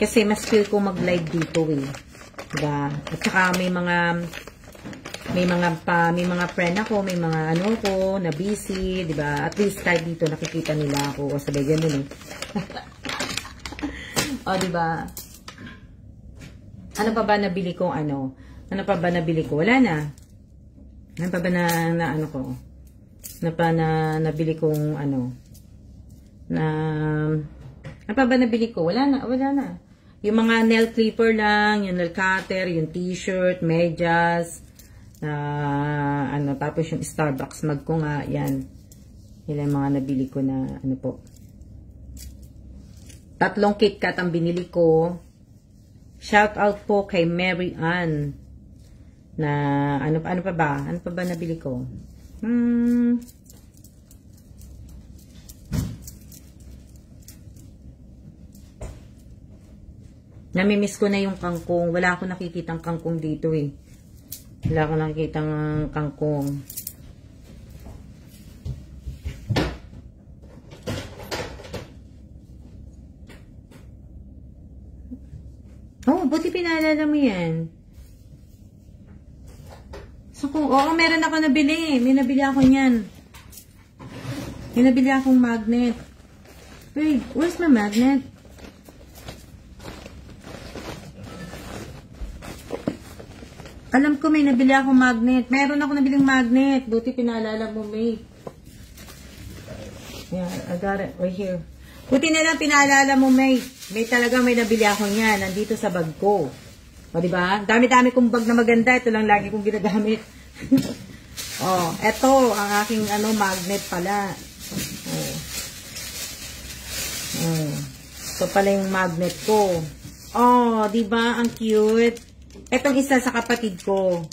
Kasi mas feel ko mag-live dito Diba? At saka may mga friend ako, may mga na busy, 'di ba? At least kahit dito nakikita nila ako, sabi ganun O, diba? Ano pa ba nabili ko, ano? Ano pa ba nabili ko? Wala na. Ano pa ba na ano ko? Nabili kong, ano? Ano pa ba nabili ko? Wala na. Yung mga nail clipper lang, yung nail cutter, yung t-shirt, medyas, ano, tapos yung Starbucks mug ko nga, yan. Yan yung mga nabili ko na, ano po. 3 KitKat ang binili ko. Shout out po kay Mary Ann. Na, ano pa ba? Ano pa ba nabili ko? Namimiss ko na yung kangkong. Wala akong nakikitang kangkong dito eh. Wala akong nakikitang kangkong. Oh, buti pinaalala mo yan. So, oo, meron ako nabili. May nabili ako niyan. May nabili akong magnet. Wait, where's my magnet? Alam ko may nabili akong magnet. Meron ako nabiling magnet. Buti pinaalala mo, May. Yeah, I got it right here. Buti na lang pinaalala mo, May. May talaga may nabili ako niyan. Nandito sa bag ko. O, diba? Dami-dami kong bag na maganda. Ito lang lagi kong ginagamit. Oh, eto ang aking ano magnet pala. Oh. Oh. Ito pala yung magnet ko. Oh, 'di ba? Ang cute. Etong isa sa kapatid ko.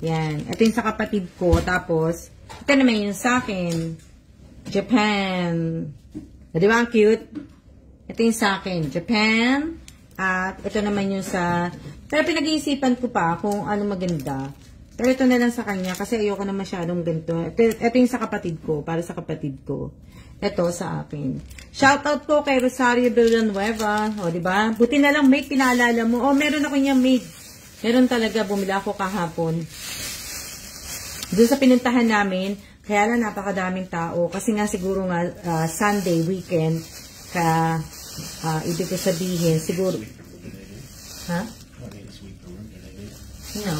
Yan. Ito yung sa kapatid ko. Tapos, ito naman yung sa akin. Japan. Di ba? Ang cute. Ito yung sa akin. Japan. At ito naman yung sa... Pero pinag-iisipan ko pa kung ano maganda. Pero ito na lang sa kanya kasi ayoko na masyadong ganito. Ito yung sa kapatid ko. Para sa kapatid ko. Ito sa akin. Shoutout po kay Rosario Villanueva. O, diba? Buti na lang, mate, pinaalala mo. O, meron ako niya, mate. Meron talaga. Bumila ako kahapon. Doon sa pinuntahan namin, kaya lang napakadaming tao. Kasi nga siguro nga Sunday, weekend. Kaya, ibig ko sabihin, siguro. Ha? No.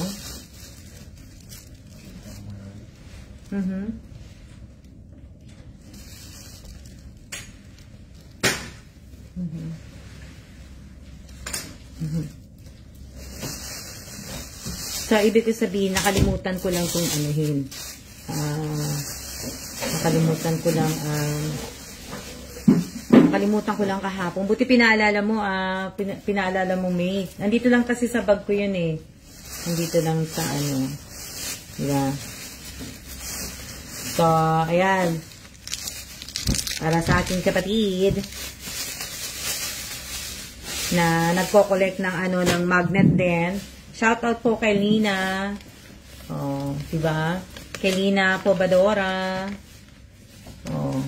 So, ibig ko sabihin, nakalimutan ko lang kung anuhin. Nakalimutan ko lang kahapon. Buti pinaalala mo, pinaalala mo, May. Nandito lang kasi sa bag ko yun eh. Nandito lang sa ano. Diba? So, ayan. Para sa aking kapatid na nagko-collect ng ano, ng magnet din. Shoutout po kay Lina. Oh, diba? Kay Lina Pobadora. Oh.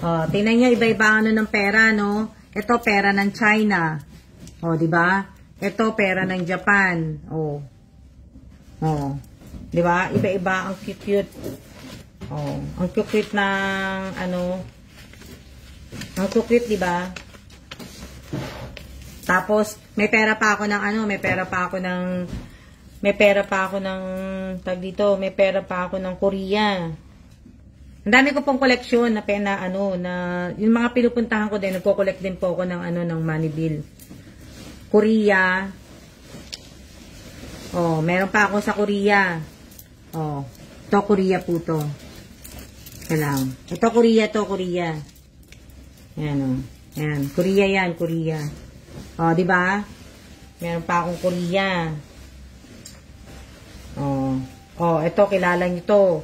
Oh, tingnan niya iba-iba ano ng pera, no? Ito pera ng China. Oh, diba? Ito pera ng Japan. Oh. Oh. Diba? Iba-iba ang cute-cute. Oh, ang cute-cute ng ano. Ang cute-cute, diba? Tapos, may pera pa ako ng ano, may pera pa ako ng Korea. Ang dami ko pong koleksyon na pena, ano, na, yung mga pinupuntahan ko din, nagko-collect din po ako ng ano, ng money bill. Korea. Oh, meron pa ako sa Korea. Oh, ito Korea po to. Ito lang. Ito Korea. Yan, oh. Yan, Korea yan, Korea. Oh, di ba? Meron pa akong Korea. Oh. Oh, ito kilala niyo to.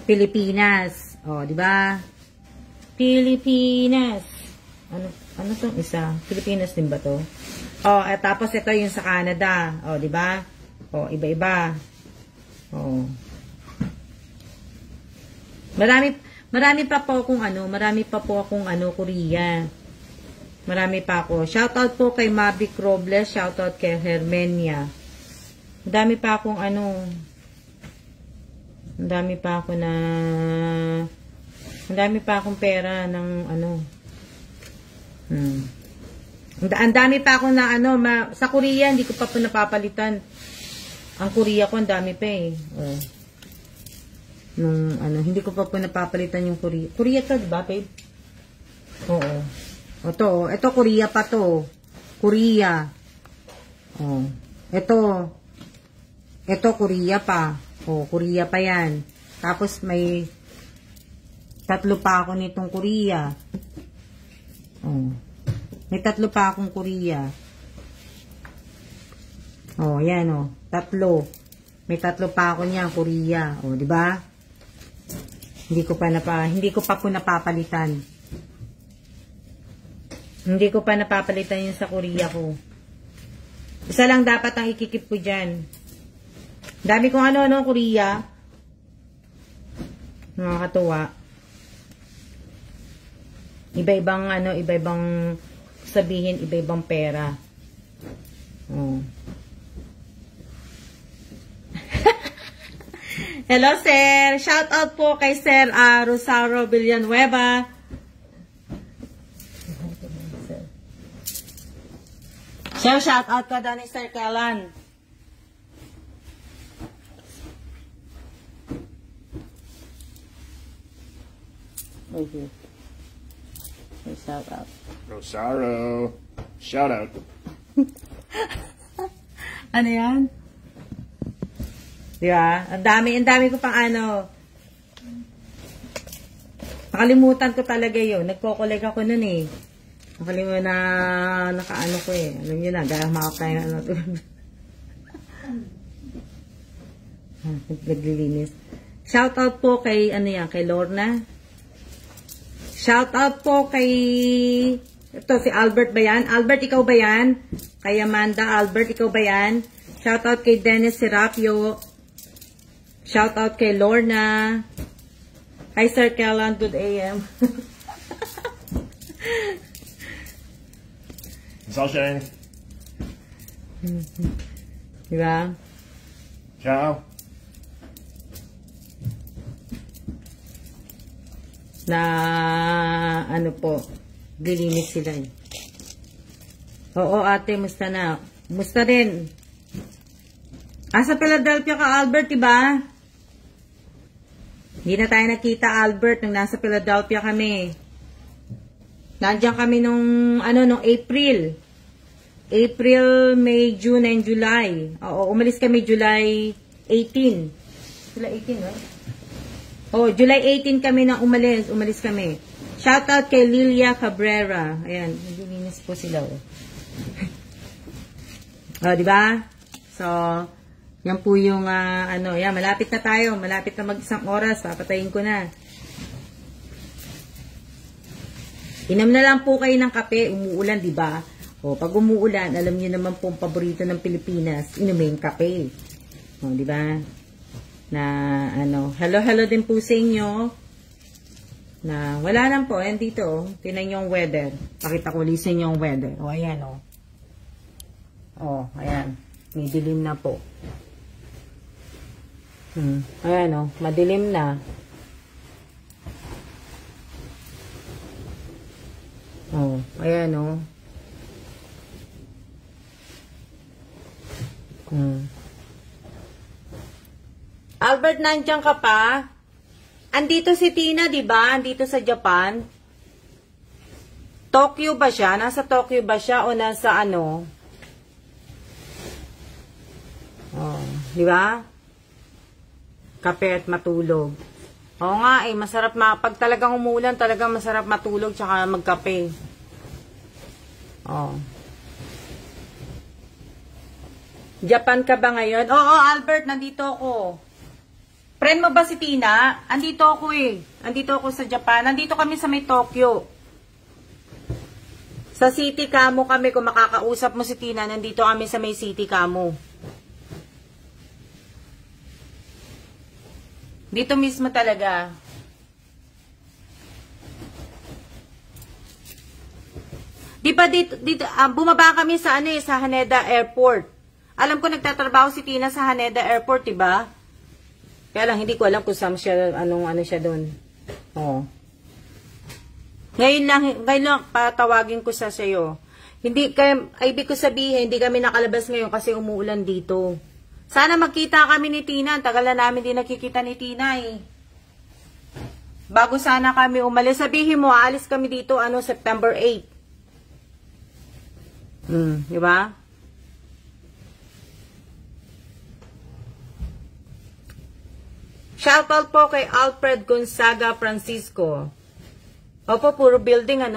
Pilipinas. Oh, di ba? Pilipinas. Ano tong isa? Pilipinas din ba to? Oh, at tapos ito yung sa Canada. Oh, di ba? Oh, iba-iba. Oh. Marami pa po akong Korea. Marami pa ako. Shoutout po kay Mavic Robles. Shoutout kay Hermenia. Ang dami pa akong Ang dami pa akong pera ng ano. Ang dami pa ako na ano, sa Korea, hindi ko pa po napapalitan. Ang Korea ko, ang dami pa eh. Oh. Nung ano, hindi ko pa po napapalitan yung Korea. Korea to, diba, babe? Oo. Ito Korea pa to. Korea. Oh. Ito Korea pa. Oh, Korea pa yan. Tapos may 3 pa ako nitong Korea. Oh. May 3 pa akong Korea. Oh, yan oh. 3. May 3 pa ako niyan, Korea. Oh, di ba? Hindi ko pa po napapalitan. Hindi ko pa napapalitan yung sa Korea ko. Isa lang dapat ang ikikip ko diyan. Dami kong ano Korea. Nakakatuwa. Iba-ibang sabihin, iba-ibang pera. Oh. Hello, sir. Shout out po kay Sir Rosario Villanueva. Sir, shout out ka daw ni Sir Kellan. Okay. Shout out. Rosario. Shout out. Ano yan? Diba? Ang dami ko pang ano. Nakalimutan ko talaga yun. Nagko-collect ako nun eh. Nakalimutan na nakaano ko eh. Alam nyo na, gaya makapay na ano. Naglilinis. Shout out po kay, ano yan, kay Lorna. Shout out po kay, ito si Albert ba yan? Albert, ikaw ba yan? Kay Amanda, Albert, ikaw ba yan? Shout out kay Dennis Serapio. Shout out kay Lorna. Hi Sir Kellan, good AM. Sunshine. Diba? Ciao. Na ano po, dilinis sila eh. Oo ate, musta na? Musta rin? Sa Philadelphia ka Albert, diba? Hindi na tayo nakita Albert nung nasa Philadelphia kami. Nandiyan kami nung April. April, May, June, and July. Oo, umalis kami July 18. July 18, right? Oh, July 18 kami nang umalis kami. Shout out kay Lilia Cabrera. Ayan, naglilinis po sila. Oh, di ba? So, yan po yung yan, malapit na tayo. Malapit na mag-1 oras. Papatayin ko na. Inom na lang po kayo ng kape. Umuulan, di ba? O, pag umuulan, alam niyo naman po ang paborito ng Pilipinas, inumin kape. O, di ba? Na hello din po sa inyo. Na wala lang po, ayan dito, oh. Tingnan yung weather. Pakita ko ulit sa inyo yung weather. O, ayan, oh. O, ayan. May dilim na po. Ayan, oh. Madilim na. O, ayan, oh. Albert, nandiyan ka pa? Andito si Tina, di ba? Andito sa Japan. Tokyo ba siya? Nasa Tokyo ba siya o nasa ano? Oh, di ba? Kape at matulog. Oo nga eh, masarap pag talagang umulan, talagang masarap matulog tsaka magkape. Oh. Japan ka ba ngayon? Oo, Albert, nandito ako. Friend mo ba si Tina? Andito ako eh. Andito ako sa Japan. Nandito kami sa may Tokyo. Sa City Kamo kami. Kung makakausap mo si Tina, nandito kami sa may City Kamo. Dito mismo talaga. Di ba dito bumaba kami sa sa Haneda Airport. Alam ko nagtatrabaho si Tina sa Haneda Airport, di ba? Kaya lang, hindi ko alam kung saan siya, ano siya doon. Oh. Ngayon lang patawagin ko sa sayo. Hindi kayo, ibig ko sabihin, hindi kami nakalabas ngayon kasi umuulan dito. Sana magkita kami ni Tina. Tagal na namin din nakikita ni Tina eh. Bago sana kami umalis. Sabihin mo, aalis kami dito, September 8. Di ba? Shoutout po kay Alfred Gonzaga Francisco. Opo, puro building,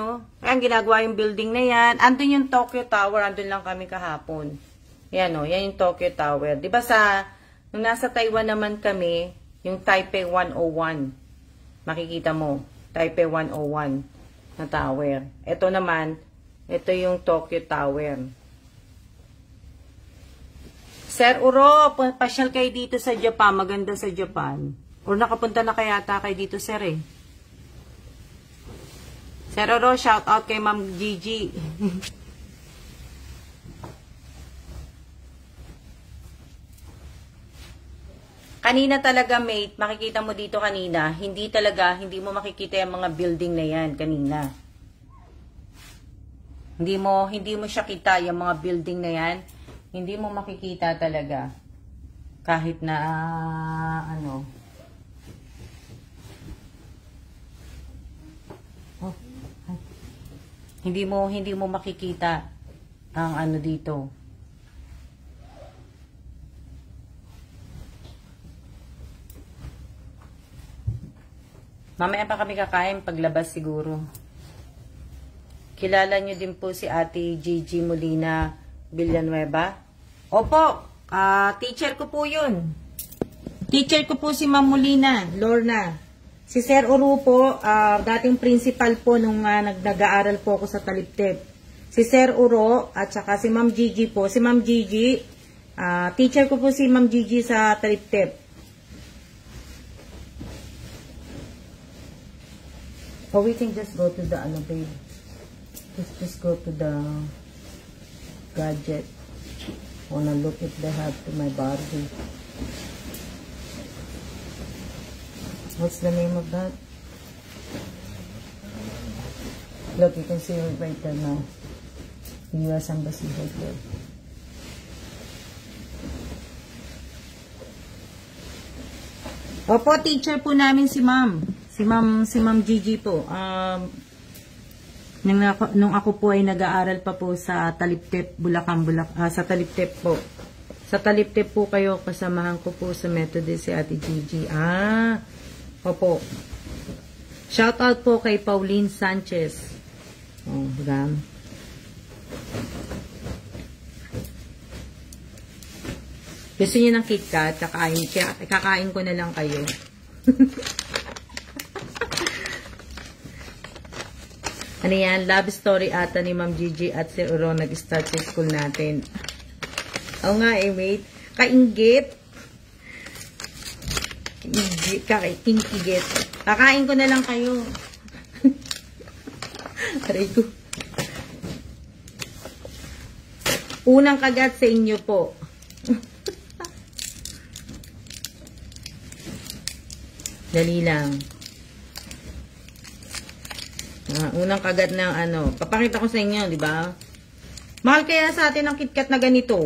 Ayan, ginagawa yung building na yan. Andun yung Tokyo Tower, andun lang kami kahapon. Yan, yan yung Tokyo Tower. Diba nung nasa Taiwan naman kami, yung Taipei 101. Makikita mo, Taipei 101 na tower. Ito naman, ito yung Tokyo Tower. Sir Uro, pasyal kayo dito sa Japan. Maganda sa Japan. O nakapunta na kayata kayo dito, sir eh. Sir Oro, shout out kay Ma'am Gigi. Kanina talaga, mate, makikita mo dito kanina, hindi mo makikita yung mga building na yan kanina. Hindi mo siya kita yung mga building na yan. Hindi mo makikita talaga. Kahit na, Hindi mo makikita ang dito. Mamaya pa kami kakain paglabas siguro. Kilala nyo din po si Ate Gigi Molina Villanueva? Opo, teacher ko po yun. Teacher ko po si Ma'am Molina, Lorna. Si Sir Uru po, dating principal po nung nag-aaral po ako sa Taliptep. Si Sir Uro at saka si Ma'am Gigi po. Si Ma'am Gigi, teacher ko po si Ma'am Gigi sa Taliptep. Oh, we can just go to the babe. Just go to the gadget. Wanna look if they have to my Barbie. What's the name of that? Look, you can see it right there now. The U.S. Embassy right there. Opo, teacher po namin si Ma'am. Si Ma'am Gigi po. Nung ako po ay nag-aaral pa po sa Taliptep, Bulacan, sa Taliptep po. Sa Taliptep po kayo, kasamahan ko po sa Methodist si Ate Gigi. Opo. Shout out po kay Pauline Sanchez. Oh, gam. Gusto niyo ng KitKat? Kakain ko na lang kayo. Ano yan? Love story ata ni Ma'am Gigi at Sir Uro nag-start sa school natin. Oo nga eh, mate. Kainggit. Kinkigit. Kakain ko na lang kayo. Aray ko. Unang kagat sa inyo po. Dali lang. Unang kagat ng papakita ko sa inyo, di ba? Mahal kaya sa atin ang KitKat na ganito.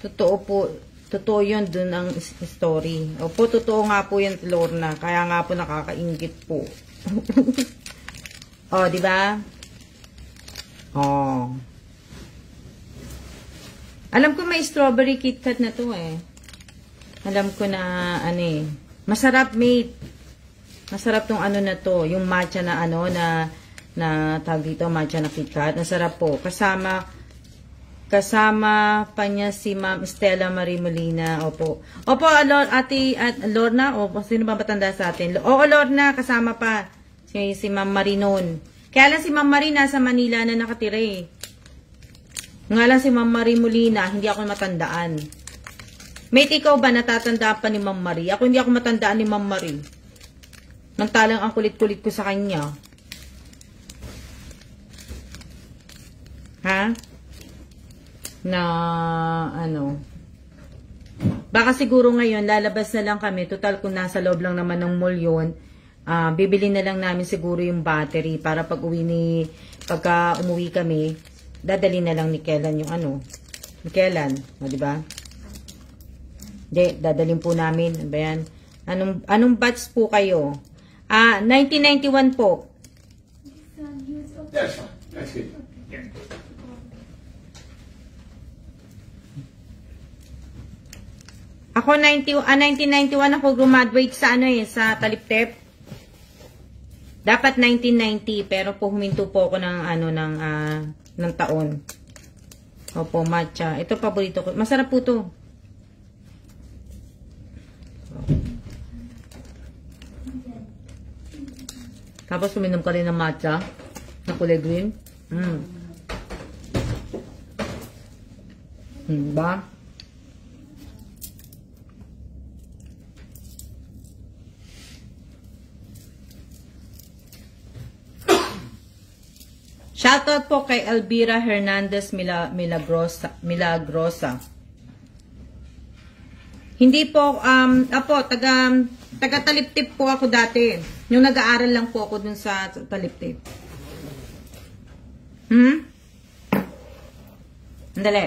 Totoo po. Totoo yun dun ang story. Opo, totoo nga po yan, Lorna. Kaya nga po nakakaingit po. Oh, di ba? Oh. Alam ko may strawberry KitKat na to eh. Alam ko na masarap, mate. Masarap tong na to, yung matcha na na tawag dito, matcha na KitKat. Masarap po. Kasama pa niya si Ma'am Stella Marie Molina. Opo. Opo, Ate Lorna. Opo, sino ba matanda sa atin? Oo, Lorna, kasama pa si Ma'am Marinon. Kaya lang si Ma'am Marie nasa Manila na nakatira eh. Nga lang si Ma'am Marie Molina, hindi ako matandaan. Mate, ikaw ba natatandaan pa ni Ma'am Marie? Ako hindi ako matandaan ni Ma'am Marie. Nang talang ang kulit-kulit ko sa kanya. Ha? Baka siguro ngayon lalabas na lang kami, total kung nasa loob lang naman ng mall yun, Bibili na lang namin siguro yung battery para pagka umuwi kami, dadali na lang ni Kellan yung ano. Ni Kellan, di ba? Hindi, dadalhin po namin. Ano ba yan? Anong batch po kayo? 1991 po. That's fine. That's good. Yeah. Ako 1991 ako graduate sa sa Taliptep. Dapat 1990 pero po huminto po ako ng ng taon. Opo, matcha. Ito paborito ko. Masarap po 'to. Tapos uminom ka rin ng matcha na kulay green. Ba? Shoutout po kay Elvira Hernandez Milagrosa. Hindi po, taga Taliptip po ako dati. Yung nag-aaral lang po ako dun sa Taliptip. Andali.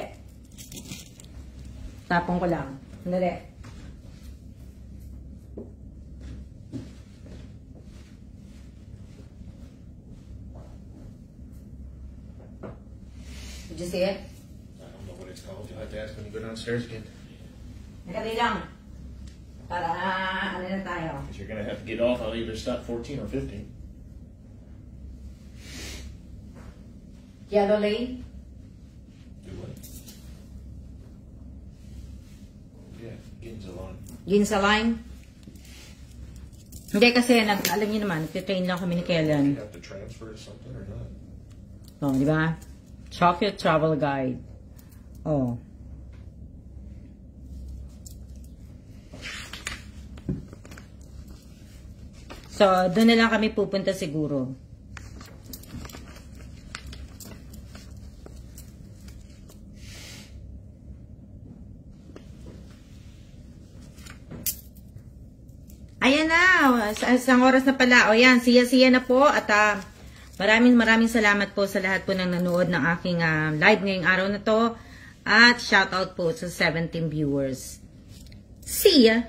Tapong ko lang. Andali. Did you see it? I don't know what it's called. You'll have to ask when you go downstairs again. Nakali lang. Para ano na tayo. Because you're going to have to get off. I'll either stop 14 or 15. Yellow lane? Do what? Yeah, Ginza line. Ginza line? Hindi kasi, alam niyo naman, nag-train lang kami ni Kellan. You have to transfer to something or not? Oh, di ba? Chocolate Travel Guide. Oh. So, doon na lang kami pupunta siguro. Ayan na. Isang oras na pala. O yan, siya na po. At maraming salamat po sa lahat po ng nanood ng aking live ngayong araw na to. At shoutout po sa 17 viewers. See ya!